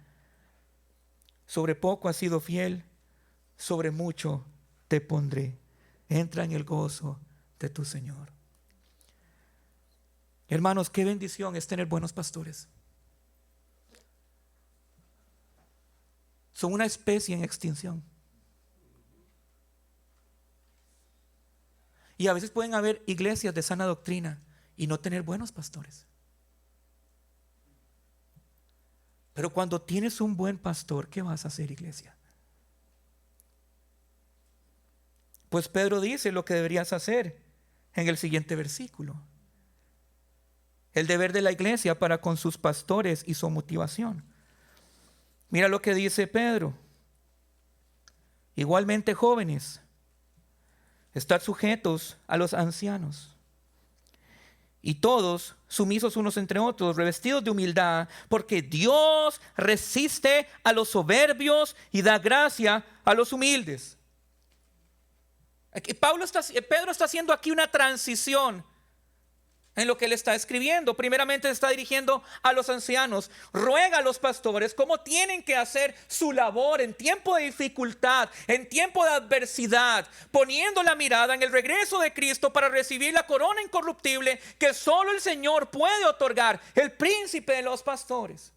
Sobre poco has sido fiel, sobre mucho te pondré. Entra en el gozo de tu Señor. Hermanos, qué bendición es tener buenos pastores. Son una especie en extinción. Y a veces pueden haber iglesias de sana doctrina y no tener buenos pastores. Pero cuando tienes un buen pastor, ¿qué vas a hacer, iglesia? Pues Pedro dice lo que deberías hacer en el siguiente versículo. El deber de la iglesia para con sus pastores y su motivación. Mira lo que dice Pedro. Igualmente, jóvenes, estad sujetos a los ancianos, y todos sumisos unos entre otros, revestidos de humildad, porque Dios resiste a los soberbios y da gracia a los humildes. Aquí Pedro está haciendo aquí una transición en lo que él está escribiendo. Primeramente se está dirigiendo a los ancianos. Ruega a los pastores cómo tienen que hacer su labor en tiempo de dificultad, en tiempo de adversidad, poniendo la mirada en el regreso de Cristo para recibir la corona incorruptible que solo el Señor puede otorgar, el príncipe de los pastores.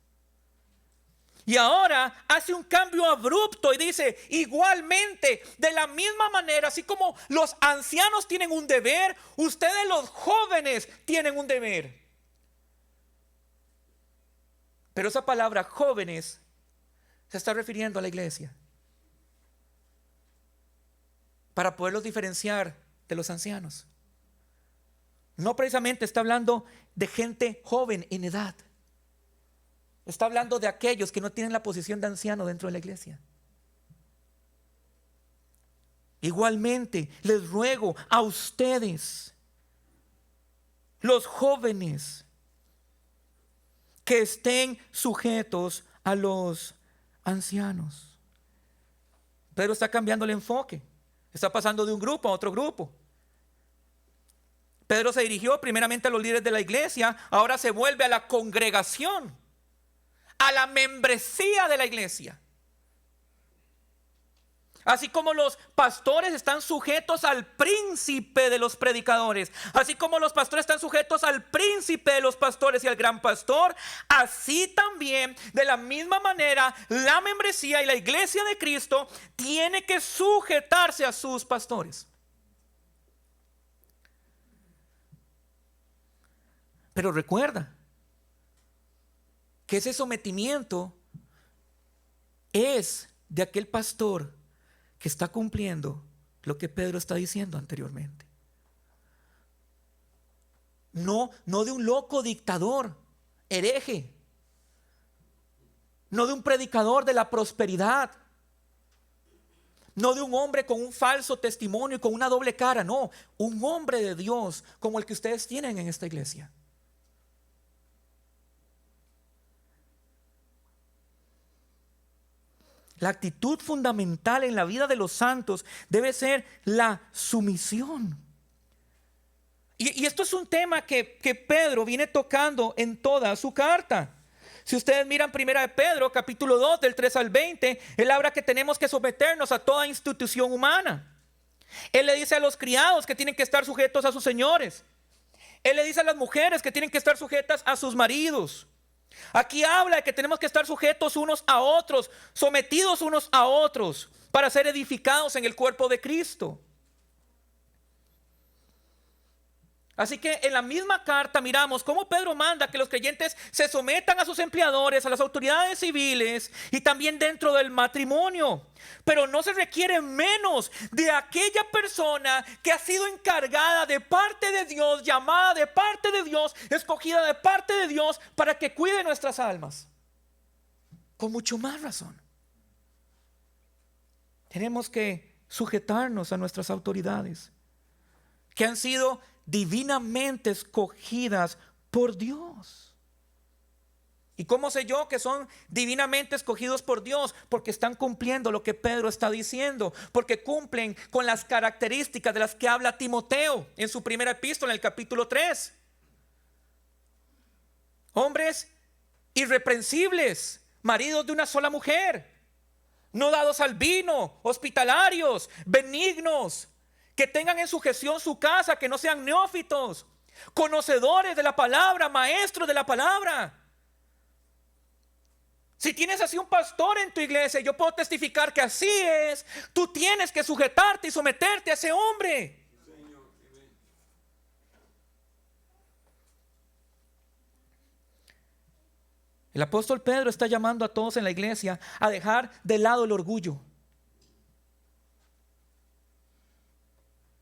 Y ahora hace un cambio abrupto y dice: igualmente, de la misma manera, así como los ancianos tienen un deber, ustedes los jóvenes tienen un deber. Pero esa palabra jóvenes se está refiriendo a la iglesia, para poderlos diferenciar de los ancianos. No precisamente está hablando de gente joven en edad. Está hablando de aquellos que no tienen la posición de anciano dentro de la iglesia. Igualmente, les ruego a ustedes, los jóvenes, que estén sujetos a los ancianos. Pedro está cambiando el enfoque. Está pasando de un grupo a otro grupo. Pedro se dirigió primeramente a los líderes de la iglesia, ahora se vuelve a la congregación, a la membresía de la iglesia. Así como los pastores están sujetos al príncipe de los predicadores, así como los pastores están sujetos al príncipe de los pastores y al gran pastor, así también, de la misma manera, la membresía y la iglesia de Cristo tiene que sujetarse a sus pastores. Pero recuerda que ese sometimiento es de aquel pastor que está cumpliendo lo que Pedro está diciendo anteriormente. No de un loco dictador, hereje. No de un predicador de la prosperidad. No de un hombre con un falso testimonio y con una doble cara. No, un hombre de Dios como el que ustedes tienen en esta iglesia. La actitud fundamental en la vida de los santos debe ser la sumisión. Y esto es un tema que Pedro viene tocando en toda su carta. Si ustedes miran 1 de Pedro, capítulo 2, del 3 al 20, él habla que tenemos que someternos a toda institución humana. Él le dice a los criados que tienen que estar sujetos a sus señores. Él le dice a las mujeres que tienen que estar sujetas a sus maridos. Aquí habla de que tenemos que estar sujetos unos a otros, sometidos unos a otros, para ser edificados en el cuerpo de Cristo. Así que en la misma carta miramos cómo Pedro manda que los creyentes se sometan a sus empleadores, a las autoridades civiles y también dentro del matrimonio. Pero no se requiere menos de aquella persona que ha sido encargada de parte de Dios, llamada de parte de Dios, escogida de parte de Dios para que cuide nuestras almas. Con mucho más razón. Tenemos que sujetarnos a nuestras autoridades que han sido divinamente escogidas por Dios. ¿Y cómo sé yo que son divinamente escogidos por Dios? Porque están cumpliendo lo que Pedro está diciendo, porque cumplen con las características de las que habla Timoteo en su primera epístola, en el capítulo 3. Hombres irreprensibles, maridos de una sola mujer, no dados al vino, hospitalarios, benignos, que tengan en sujeción su casa, que no sean neófitos, conocedores de la palabra, maestros de la palabra. Si tienes así un pastor en tu iglesia, yo puedo testificar que así es. Tú tienes que sujetarte y someterte a ese hombre. El apóstol Pedro está llamando a todos en la iglesia a dejar de lado el orgullo.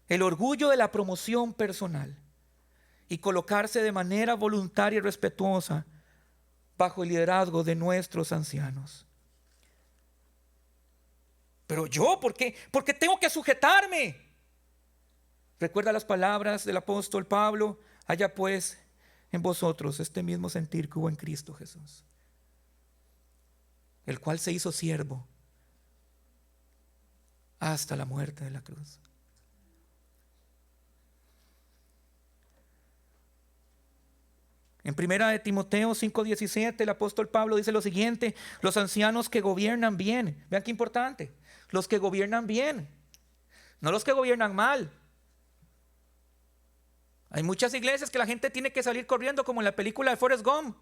El orgullo de la promoción personal y colocarse de manera voluntaria y respetuosa bajo el liderazgo de nuestros ancianos. Pero yo, ¿por qué? Porque tengo que sujetarme. Recuerda las palabras del apóstol Pablo: haya pues en vosotros este mismo sentir que hubo en Cristo Jesús, el cual se hizo siervo hasta la muerte de la cruz. En 1 de Timoteo 5:17 el apóstol Pablo dice lo siguiente: los ancianos que gobiernan bien. Vean qué importante: los que gobiernan bien, no los que gobiernan mal. Hay muchas iglesias que la gente tiene que salir corriendo, como en la película de Forrest Gump.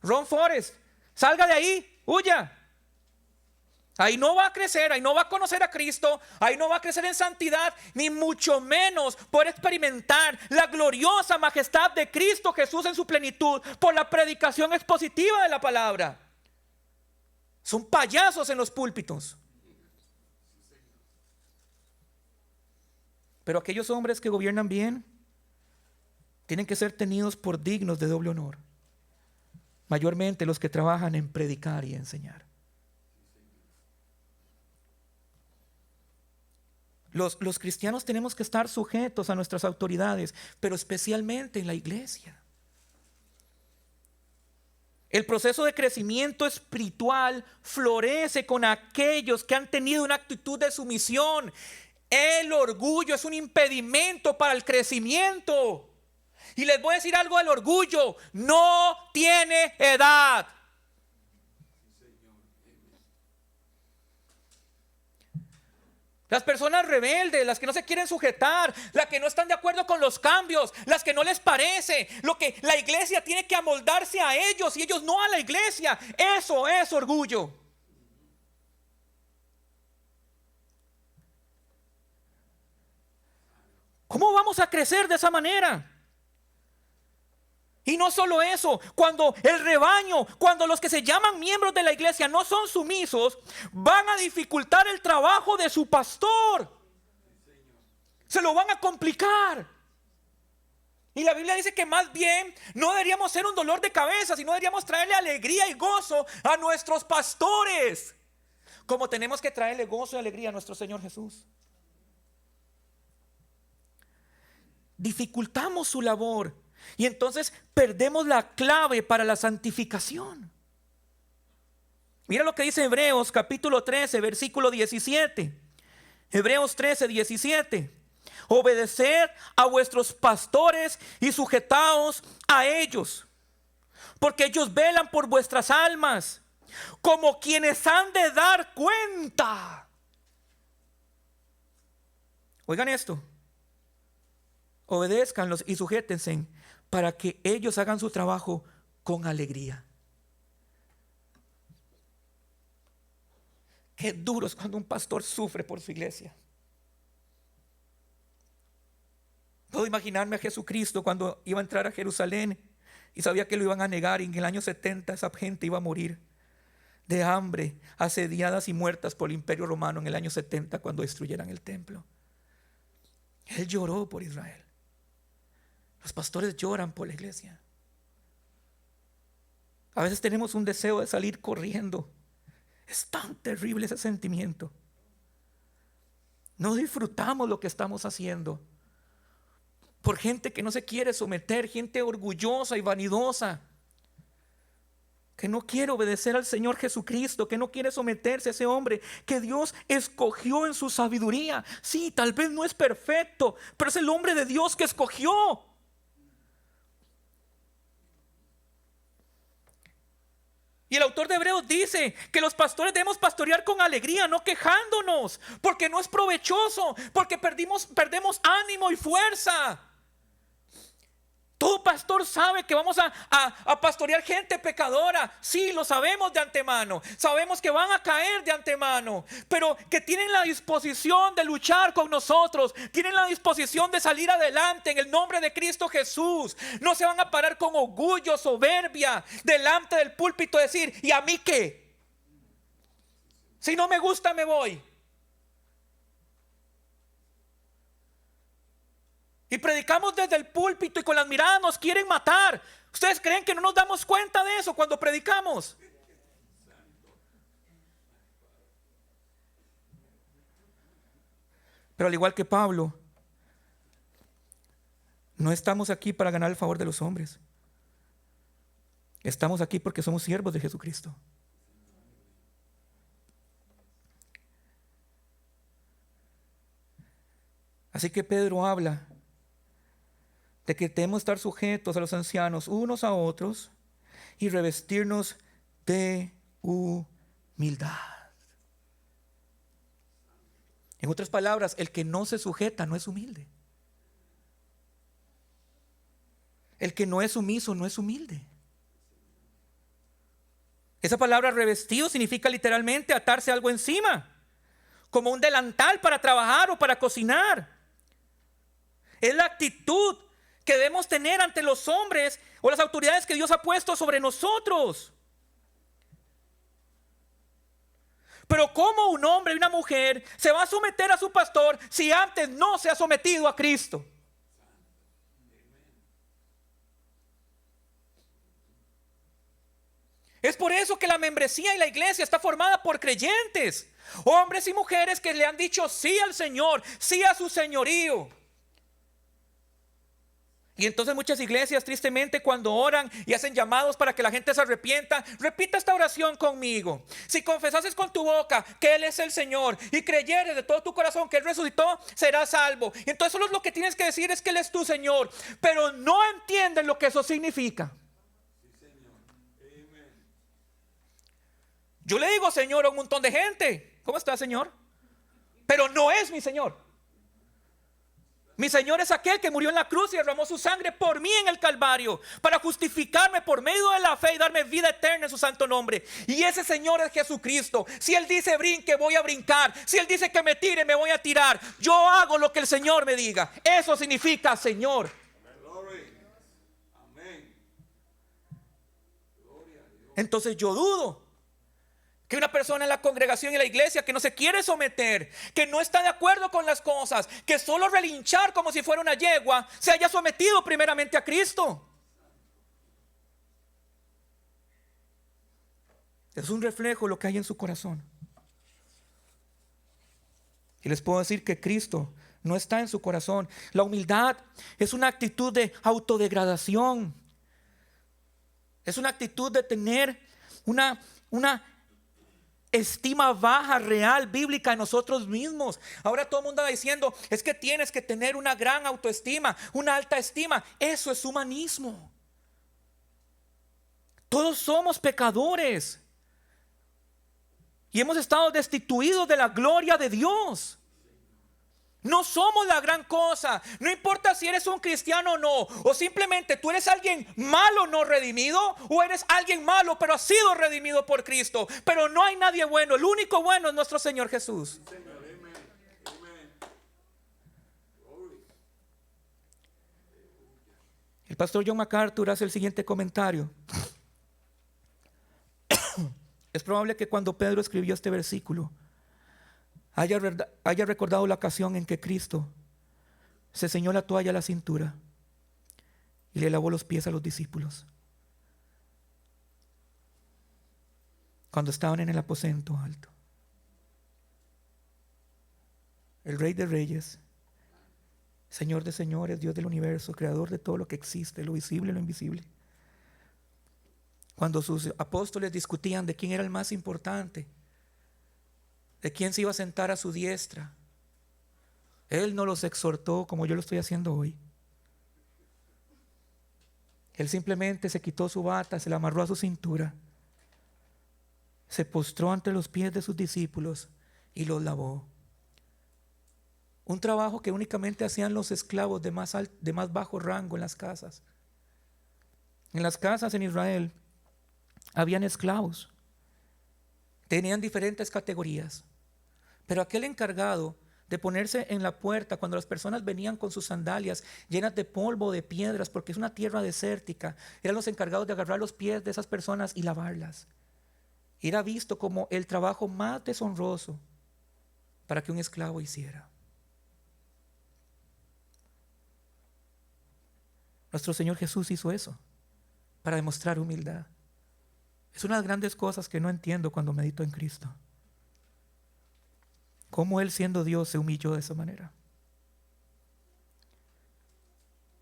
Ron Forrest, salga de ahí, huya. Ahí no va a crecer, ahí no va a conocer a Cristo, ahí no va a crecer en santidad, ni mucho menos poder experimentar la gloriosa majestad de Cristo Jesús en su plenitud por la predicación expositiva de la palabra. Son payasos en los púlpitos. Pero aquellos hombres que gobiernan bien tienen que ser tenidos por dignos de doble honor, mayormente los que trabajan en predicar y enseñar. Los cristianos tenemos que estar sujetos a nuestras autoridades, pero especialmente en la iglesia. El proceso de crecimiento espiritual florece con aquellos que han tenido una actitud de sumisión. El orgullo es un impedimento para el crecimiento. Y les voy a decir algo del orgullo: no tiene edad. Las personas rebeldes, las que no se quieren sujetar, las que no están de acuerdo con los cambios, las que no les parece, lo que la iglesia tiene que amoldarse a ellos y ellos no a la iglesia. Eso es orgullo. ¿Cómo vamos a crecer de esa manera? Y no solo eso, cuando el rebaño, cuando los que se llaman miembros de la iglesia no son sumisos, van a dificultar el trabajo de su pastor. Se lo van a complicar. Y la Biblia dice que más bien no deberíamos ser un dolor de cabeza, sino deberíamos traerle alegría y gozo a nuestros pastores, como tenemos que traerle gozo y alegría a nuestro Señor Jesús. Dificultamos su labor y entonces perdemos la clave para la santificación. Mira lo que dice Hebreos capítulo 13, versículo 17. Hebreos 13, 17. Obedeced a vuestros pastores y sujetaos a ellos, porque ellos velan por vuestras almas, como quienes han de dar cuenta. Oigan esto. Obedézcanlos y sujétense para que ellos hagan su trabajo con alegría. Qué duro es cuando un pastor sufre por su iglesia. Puedo imaginarme a Jesucristo cuando iba a entrar a Jerusalén y sabía que lo iban a negar, y en el año 70 esa gente iba a morir de hambre, asediadas y muertas por el Imperio Romano en el año 70 cuando destruyeran el templo. Él lloró por Israel. Los pastores lloran por la iglesia. A veces tenemos un deseo de salir corriendo. Es tan terrible ese sentimiento. No disfrutamos lo que estamos haciendo por gente que no se quiere someter, gente orgullosa y vanidosa, que no quiere obedecer al Señor Jesucristo, que no quiere someterse a ese hombre que Dios escogió en su sabiduría. Sí, tal vez no es perfecto, pero es el hombre de Dios que escogió. Y el autor de Hebreos dice que los pastores debemos pastorear con alegría, no quejándonos, porque no es provechoso, porque perdemos ánimo y fuerza. Todo pastor sabe que vamos a pastorear gente pecadora. Sí, lo sabemos de antemano. Sabemos que van a caer de antemano, pero que tienen la disposición de luchar con nosotros. Tienen la disposición de salir adelante en el nombre de Cristo Jesús. No se van a parar con orgullo, soberbia, delante del púlpito y decir: ¿y a mí qué? Si no me gusta, me voy. Y predicamos desde el púlpito y con las miradas nos quieren matar. ¿Ustedes creen que no nos damos cuenta de eso cuando predicamos? Pero al igual que Pablo, no estamos aquí para ganar el favor de los hombres. Estamos aquí porque somos siervos de Jesucristo. Así que Pedro habla de que debemos estar sujetos a los ancianos unos a otros y revestirnos de humildad. En otras palabras, el que no se sujeta no es humilde. El que no es sumiso no es humilde. Esa palabra revestido significa literalmente atarse algo encima, como un delantal para trabajar o para cocinar. Es la actitud que debemos tener ante los hombres o las autoridades que Dios ha puesto sobre nosotros. Pero ¿cómo un hombre y una mujer se va a someter a su pastor si antes no se ha sometido a Cristo? Es por eso que la membresía y la iglesia está formada por creyentes, hombres y mujeres que le han dicho sí al Señor, sí a su señorío. Y entonces muchas iglesias, tristemente, cuando oran y hacen llamados para que la gente se arrepienta, repita esta oración conmigo: si confesases con tu boca que Él es el Señor y creyeres de todo tu corazón que Él resucitó, serás salvo. Y entonces solo lo que tienes que decir es que Él es tu Señor, pero no entienden lo que eso significa. Yo le digo Señor a un montón de gente: ¿cómo está, Señor? pero no es mi Señor. Mi Señor es aquel que murió en la cruz y derramó su sangre por mí en el Calvario, para justificarme por medio de la fe y darme vida eterna en su santo nombre. Y ese Señor es Jesucristo. Si Él dice brinque, voy a brincar. Si Él dice que me tire, me voy a tirar. Yo hago lo que el Señor me diga. Eso significa Señor. Entonces yo dudo que una persona en la congregación y la iglesia que no se quiere someter, que no está de acuerdo con las cosas, que solo relinchar como si fuera una yegua, se haya sometido primeramente a Cristo. Es un reflejo de lo que hay en su corazón. Y les puedo decir que Cristo no está en su corazón. La humildad es una actitud de autodegradación. Es una actitud de tener una estima baja, real, bíblica en nosotros mismos. Ahora todo el mundo anda diciendo, es que tienes que tener una gran autoestima, una alta estima. Eso es humanismo. Todos somos pecadores y hemos estado destituidos de la gloria de Dios. No somos la gran cosa. No importa si eres un cristiano o no, o simplemente tú eres alguien malo no redimido, o eres alguien malo pero has sido redimido por Cristo. Pero no hay nadie bueno. El único bueno es nuestro Señor Jesús. El pastor John MacArthur hace el siguiente comentario. Es probable que cuando Pedro escribió este versículo haya recordado la ocasión en que Cristo se ceñó la toalla a la cintura y le lavó los pies a los discípulos cuando estaban en el aposento alto. El Rey de Reyes, Señor de señores, Dios del universo, creador de todo lo que existe, lo visible y lo invisible. Cuando sus apóstoles discutían de quién era el más importante, de quién se iba a sentar a su diestra, Él no los exhortó como yo lo estoy haciendo hoy. Él simplemente se quitó su bata, se la amarró a su cintura, se postró ante los pies de sus discípulos y los lavó. Un trabajo que únicamente hacían los esclavos de más bajo rango en las casas. En las casas en Israel habían esclavos, tenían diferentes categorías. Pero aquel encargado de ponerse en la puerta cuando las personas venían con sus sandalias llenas de polvo, de piedras, porque es una tierra desértica, eran los encargados de agarrar los pies de esas personas y lavarlas. Era visto como el trabajo más deshonroso para que un esclavo hiciera. Nuestro Señor Jesús hizo eso para demostrar humildad. Es una de las grandes cosas que no entiendo cuando medito en Cristo. Cómo Él, siendo Dios, se humilló de esa manera.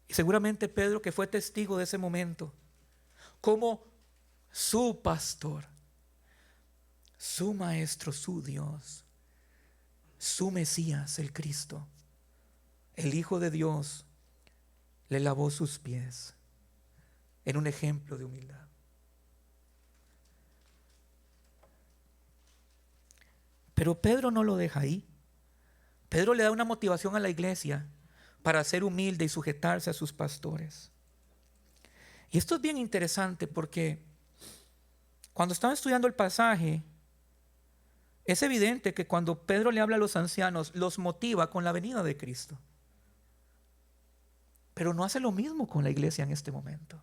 Y seguramente Pedro, que fue testigo de ese momento, como su pastor, su maestro, su Dios, su Mesías, el Cristo, el Hijo de Dios, le lavó sus pies en un ejemplo de humildad. Pero Pedro no lo deja ahí. Pedro le da una motivación a la iglesia para ser humilde y sujetarse a sus pastores. Y esto es bien interesante porque cuando estaba estudiando el pasaje, es evidente que cuando Pedro le habla a los ancianos, los motiva con la venida de Cristo. Pero no hace lo mismo con la iglesia en este momento.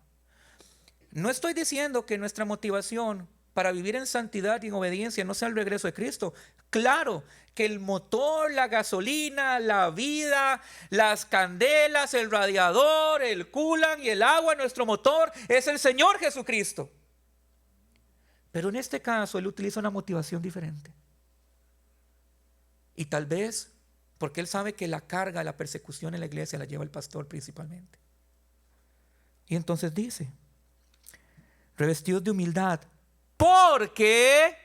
No estoy diciendo que nuestra motivación para vivir en santidad y en obediencia no sea el regreso de Cristo. Claro que el motor, la gasolina, la vida, las candelas, el radiador, el coolant y el agua, nuestro motor es el Señor Jesucristo. Pero en este caso Él utiliza una motivación diferente. Y tal vez porque Él sabe que la carga, la persecución en la iglesia la lleva el pastor principalmente. Y entonces dice, revestidos de humildad, porque,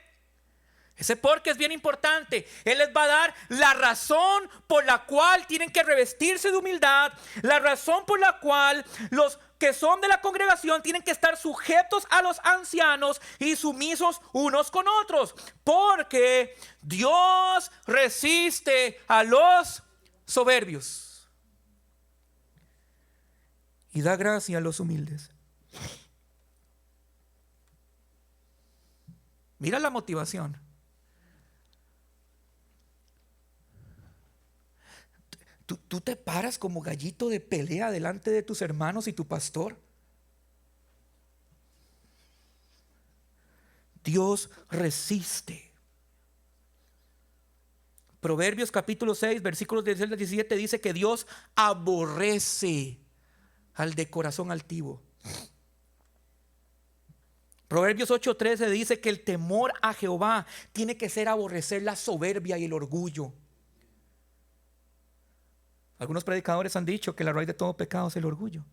ese porque es bien importante. Él les va a dar la razón por la cual tienen que revestirse de humildad, la razón por la cual los que son de la congregación tienen que estar sujetos a los ancianos y sumisos unos con otros, porque Dios resiste a los soberbios y da gracia a los humildes. Mira la motivación. ¿Tú te paras como gallito de pelea delante de tus hermanos y tu pastor? Dios resiste. Proverbios capítulo 6, versículos 16 al 17 dice que Dios aborrece al de corazón altivo. Proverbios 8:13 dice que el temor a Jehová tiene que ser aborrecer la soberbia y el orgullo. Algunos predicadores han dicho que la raíz de todo pecado es el orgullo,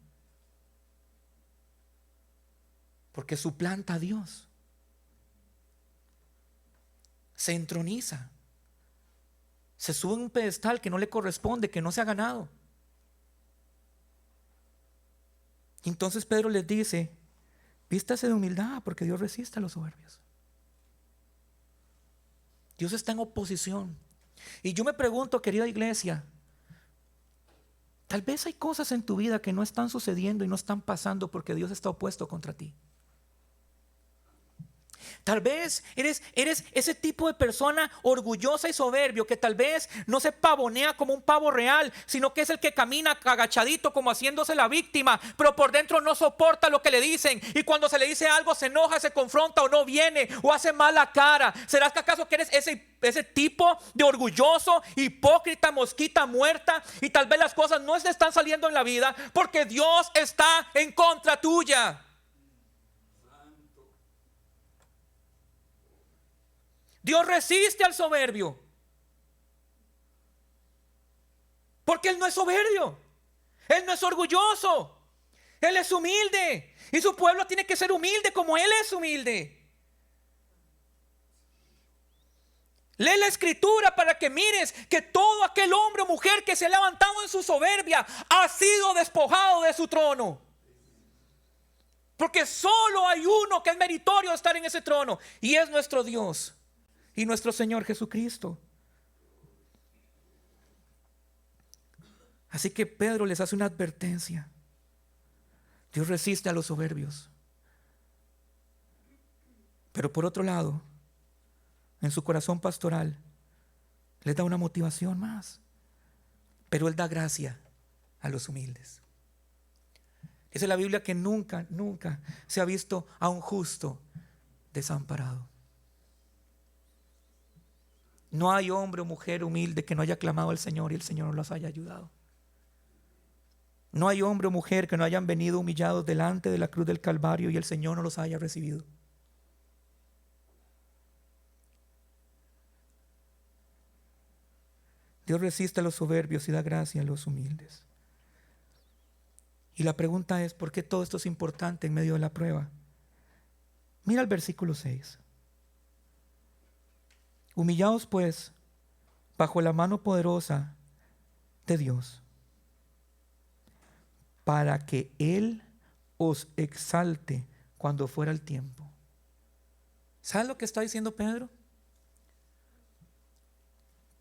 porque suplanta a Dios, se entroniza, se sube en un pedestal que no le corresponde, que no se ha ganado. Entonces Pedro les dice: vístase de humildad, porque Dios resiste a los soberbios. Dios está en oposición. Y yo me pregunto, querida iglesia, tal vez hay cosas en tu vida que no están sucediendo y no están pasando porque Dios está opuesto contra ti. Tal vez eres ese tipo de persona orgullosa y soberbio que tal vez no se pavonea como un pavo real, sino que es el que camina agachadito como haciéndose la víctima, pero por dentro no soporta lo que le dicen, y cuando se le dice algo se enoja, se confronta o no viene o hace mala cara. ¿Serás que acaso que eres ese tipo de orgulloso, hipócrita, mosquita muerta, y tal vez las cosas no se están saliendo en la vida porque Dios está en contra tuya? Dios resiste al soberbio, porque Él no es soberbio, Él no es orgulloso, Él es humilde, y su pueblo tiene que ser humilde como Él es humilde. Lee la escritura para que mires que todo aquel hombre o mujer que se ha levantado en su soberbia ha sido despojado de su trono, porque solo hay uno que es meritorio de estar en ese trono, y es nuestro Dios y nuestro Señor Jesucristo. Así que Pedro les hace una advertencia. Dios resiste a los soberbios, pero por otro lado, en su corazón pastoral les da una motivación más. Pero Él da gracia a los humildes. Dice la Biblia que nunca se ha visto a un justo desamparado. No hay hombre o mujer humilde que no haya clamado al Señor y el Señor no los haya ayudado. No hay hombre o mujer que no hayan venido humillados delante de la cruz del Calvario y el Señor no los haya recibido. Dios resiste a los soberbios y da gracia a los humildes. Y la pregunta es, ¿por qué todo esto es importante en medio de la prueba? Mira el versículo 6. Humillaos pues bajo la mano poderosa de Dios, para que Él os exalte cuando fuera el tiempo. ¿Sabes lo que está diciendo Pedro?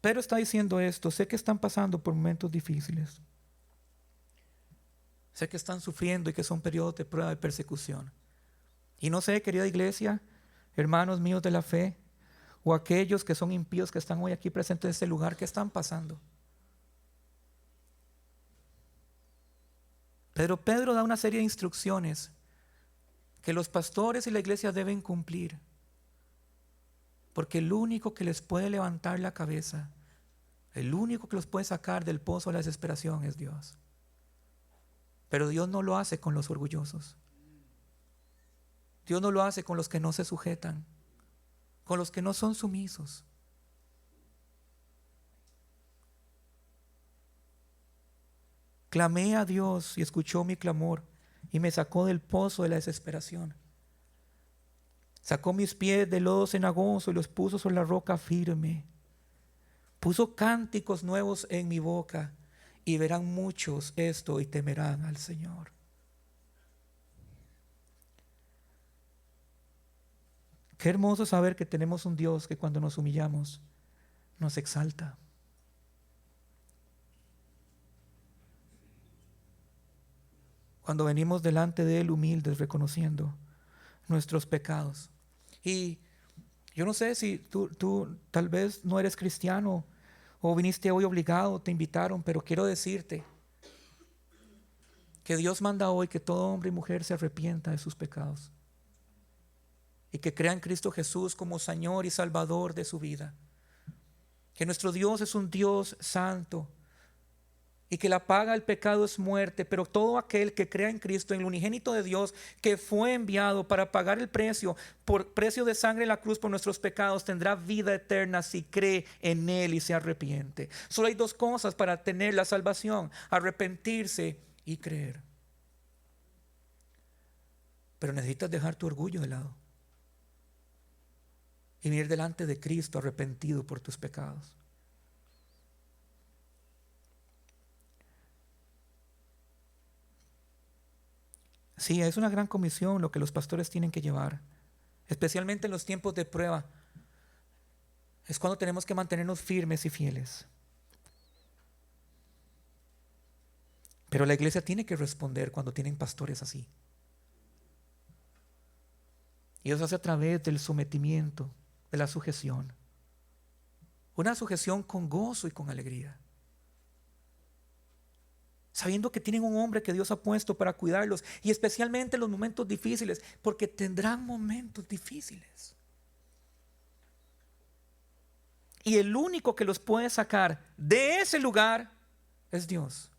Pedro está diciendo esto: sé que están pasando por momentos difíciles, sé que están sufriendo y que son periodos de prueba, de persecución. Y no sé, querida iglesia, hermanos míos de la fe, o aquellos que son impíos que están hoy aquí presentes en este lugar, ¿qué están pasando? Pero Pedro da una serie de instrucciones que los pastores y la iglesia deben cumplir, porque el único que les puede levantar la cabeza, el único que los puede sacar del pozo de la desesperación es Dios. Pero Dios no lo hace con los orgullosos. Dios no lo hace con los que no se sujetan, con los que no son sumisos. Clamé a Dios y escuchó mi clamor y me sacó del pozo de la desesperación. Sacó mis pies del lodo cenagoso y los puso sobre la roca firme. Puso cánticos nuevos en mi boca, y verán muchos esto y temerán al Señor. Qué hermoso saber que tenemos un Dios que cuando nos humillamos nos exalta. Cuando venimos delante de Él humildes, reconociendo nuestros pecados. Y yo no sé si tú tal vez no eres cristiano o viniste hoy obligado, te invitaron, pero quiero decirte que Dios manda hoy que todo hombre y mujer se arrepienta de sus pecados y que crea en Cristo Jesús como Señor y Salvador de su vida. Que nuestro Dios es un Dios santo y que la paga del pecado es muerte, pero todo aquel que crea en Cristo, en el unigénito de Dios, que fue enviado para pagar el precio, por precio de sangre en la cruz por nuestros pecados, tendrá vida eterna si cree en Él y se arrepiente. Solo hay dos cosas para tener la salvación: arrepentirse y creer. Pero necesitas dejar tu orgullo de lado y venir delante de Cristo arrepentido por tus pecados. Sí, es una gran comisión lo que los pastores tienen que llevar, especialmente en los tiempos de prueba. Es cuando tenemos que mantenernos firmes y fieles. Pero la iglesia tiene que responder cuando tienen pastores así. Y eso se hace a través del sometimiento, de la sujeción. Una sujeción con gozo y con alegría. Sabiendo que tienen un hombre que Dios ha puesto para cuidarlos, y especialmente en los momentos difíciles, porque tendrán momentos difíciles. Y el único que los puede sacar de ese lugar es Dios.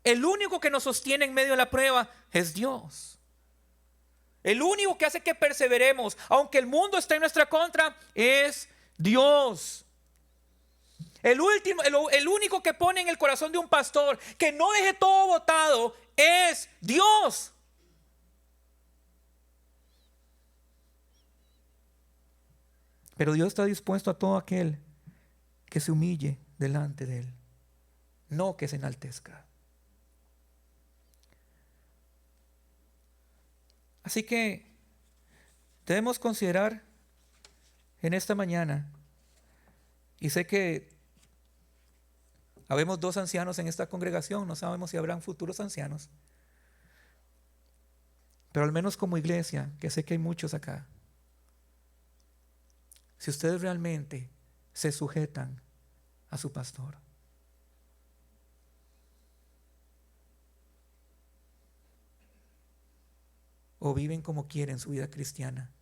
El único que nos sostiene en medio de la prueba es Dios. El único que hace que perseveremos, aunque el mundo esté en nuestra contra, es Dios. El único que pone en el corazón de un pastor que no deje todo botado es Dios. Pero Dios está dispuesto a todo aquel que se humille delante de Él, no que se enaltezca. Así que debemos considerar en esta mañana, y sé que habemos 2 ancianos en esta congregación, no sabemos si habrán futuros ancianos, pero al menos como iglesia, que sé que hay muchos acá, si ustedes realmente se sujetan a su pastor, o viven como quieren su vida cristiana,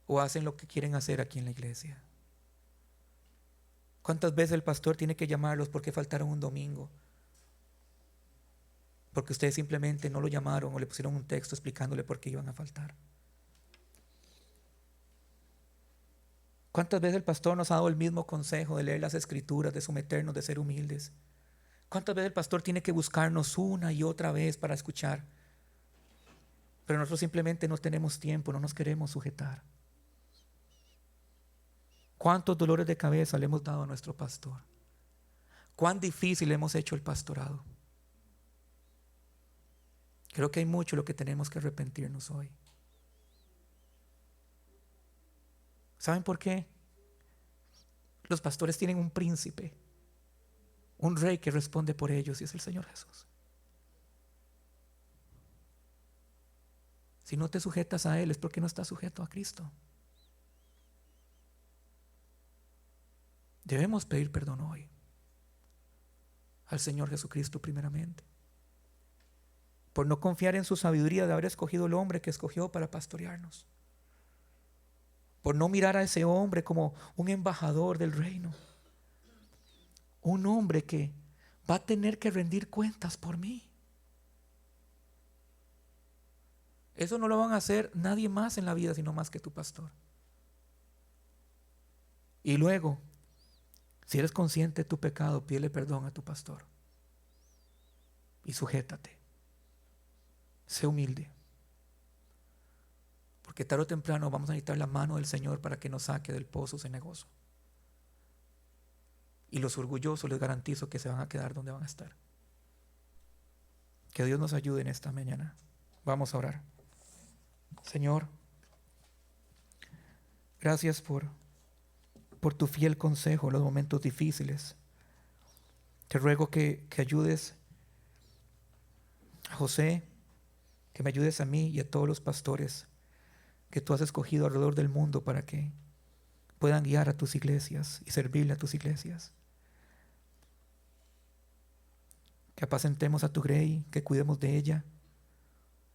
o hacen lo que quieren hacer aquí en la iglesia. ¿Cuántas veces el pastor tiene que llamarlos porque faltaron un domingo? Porque ustedes simplemente no lo llamaron o le pusieron un texto explicándole por qué iban a faltar. ¿Cuántas veces el pastor nos ha dado el mismo consejo de leer las escrituras, de someternos, de ser humildes? ¿Cuántas veces el pastor tiene que buscarnos una y otra vez para escuchar? Pero nosotros simplemente no tenemos tiempo, no nos queremos sujetar. ¿Cuántos dolores de cabeza le hemos dado a nuestro pastor? ¿Cuán difícil hemos hecho el pastorado? Creo que hay mucho lo que tenemos que arrepentirnos hoy. ¿Saben por qué? Los pastores tienen un príncipe, un rey que responde por ellos, y es el Señor Jesús. Si no te sujetas a Él es porque no estás sujeto a Cristo. Debemos pedir perdón hoy al Señor Jesucristo primeramente, por no confiar en su sabiduría de haber escogido el hombre que escogió para pastorearnos, por no mirar a ese hombre como un embajador del reino, un hombre que va a tener que rendir cuentas por mí. Eso no lo van a hacer nadie más en la vida sino más que tu pastor. Y luego, si eres consciente de tu pecado, pídele perdón a tu pastor y sujétate. Sé humilde, porque tarde o temprano vamos a necesitar la mano del Señor para que nos saque del pozo cenagoso. Y los orgullosos les garantizo que se van a quedar donde van a estar. Que Dios nos ayude en esta mañana. Vamos a orar. Señor, Gracias por tu fiel consejo en los momentos difíciles. Te ruego que ayudes a José, que me ayudes a mí y a todos los pastores que tú has escogido alrededor del mundo para que puedan guiar a tus iglesias y servirle a tus iglesias. Que apacentemos a tu grey, que cuidemos de ella,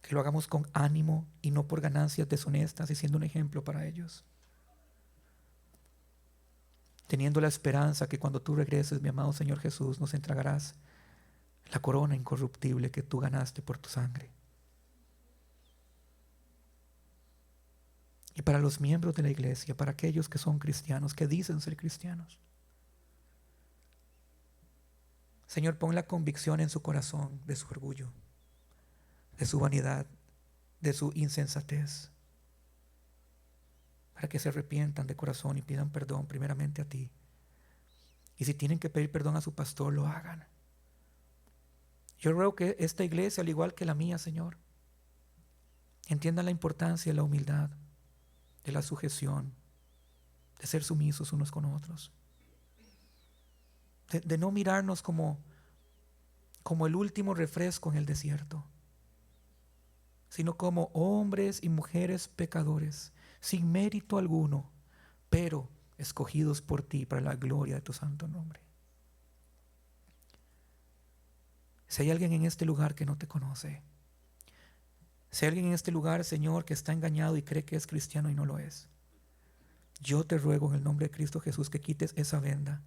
que lo hagamos con ánimo y no por ganancias deshonestas y siendo un ejemplo para ellos. Teniendo la esperanza que cuando tú regreses, mi amado Señor Jesús, nos entregarás la corona incorruptible que tú ganaste por tu sangre. Y para los miembros de la iglesia, para aquellos que son cristianos, que dicen ser cristianos, Señor, pon la convicción en su corazón de su orgullo, de su vanidad, de su insensatez, para que se arrepientan de corazón y pidan perdón primeramente a ti. Y si tienen que pedir perdón a su pastor, lo hagan. Yo ruego que esta iglesia, al igual que la mía, Señor, entiendan la importancia de la humildad, de la sujeción, de ser sumisos unos con otros, de no mirarnos como el último refresco en el desierto, sino como hombres y mujeres pecadores, sin mérito alguno, pero escogidos por ti para la gloria de tu santo nombre. Si hay alguien en este lugar que no te conoce, si hay alguien en este lugar, Señor, que está engañado y cree que es cristiano y no lo es, yo te ruego en el nombre de Cristo Jesús que quites esa venda,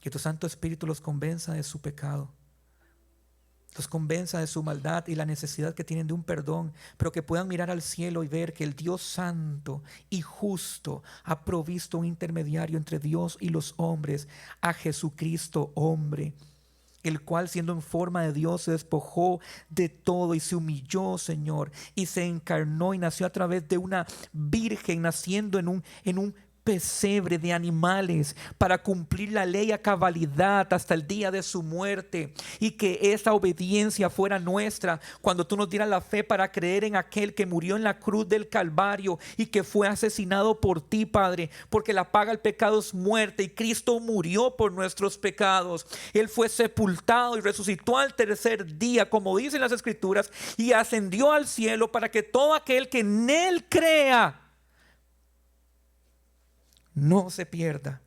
que tu Santo Espíritu los convenza de su pecado, los convenza de su maldad y la necesidad que tienen de un perdón, pero que puedan mirar al cielo y ver que el Dios santo y justo ha provisto un intermediario entre Dios y los hombres, a Jesucristo hombre, el cual siendo en forma de Dios se despojó de todo y se humilló, Señor, y se encarnó y nació a través de una virgen, naciendo en un pesebre de animales para cumplir la ley a cabalidad hasta el día de su muerte, y que esa obediencia fuera nuestra cuando tú nos dieras la fe para creer en aquel que murió en la cruz del Calvario y que fue asesinado por ti, Padre, porque la paga del pecado es muerte y Cristo murió por nuestros pecados. Él fue sepultado y resucitó al tercer día, como dicen las Escrituras, y ascendió al cielo para que todo aquel que en Él crea no se pierda,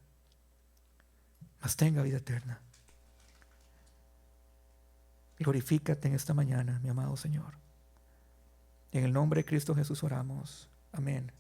mas tenga vida eterna. Glorifícate en esta mañana, mi amado Señor. En el nombre de Cristo Jesús oramos. Amén.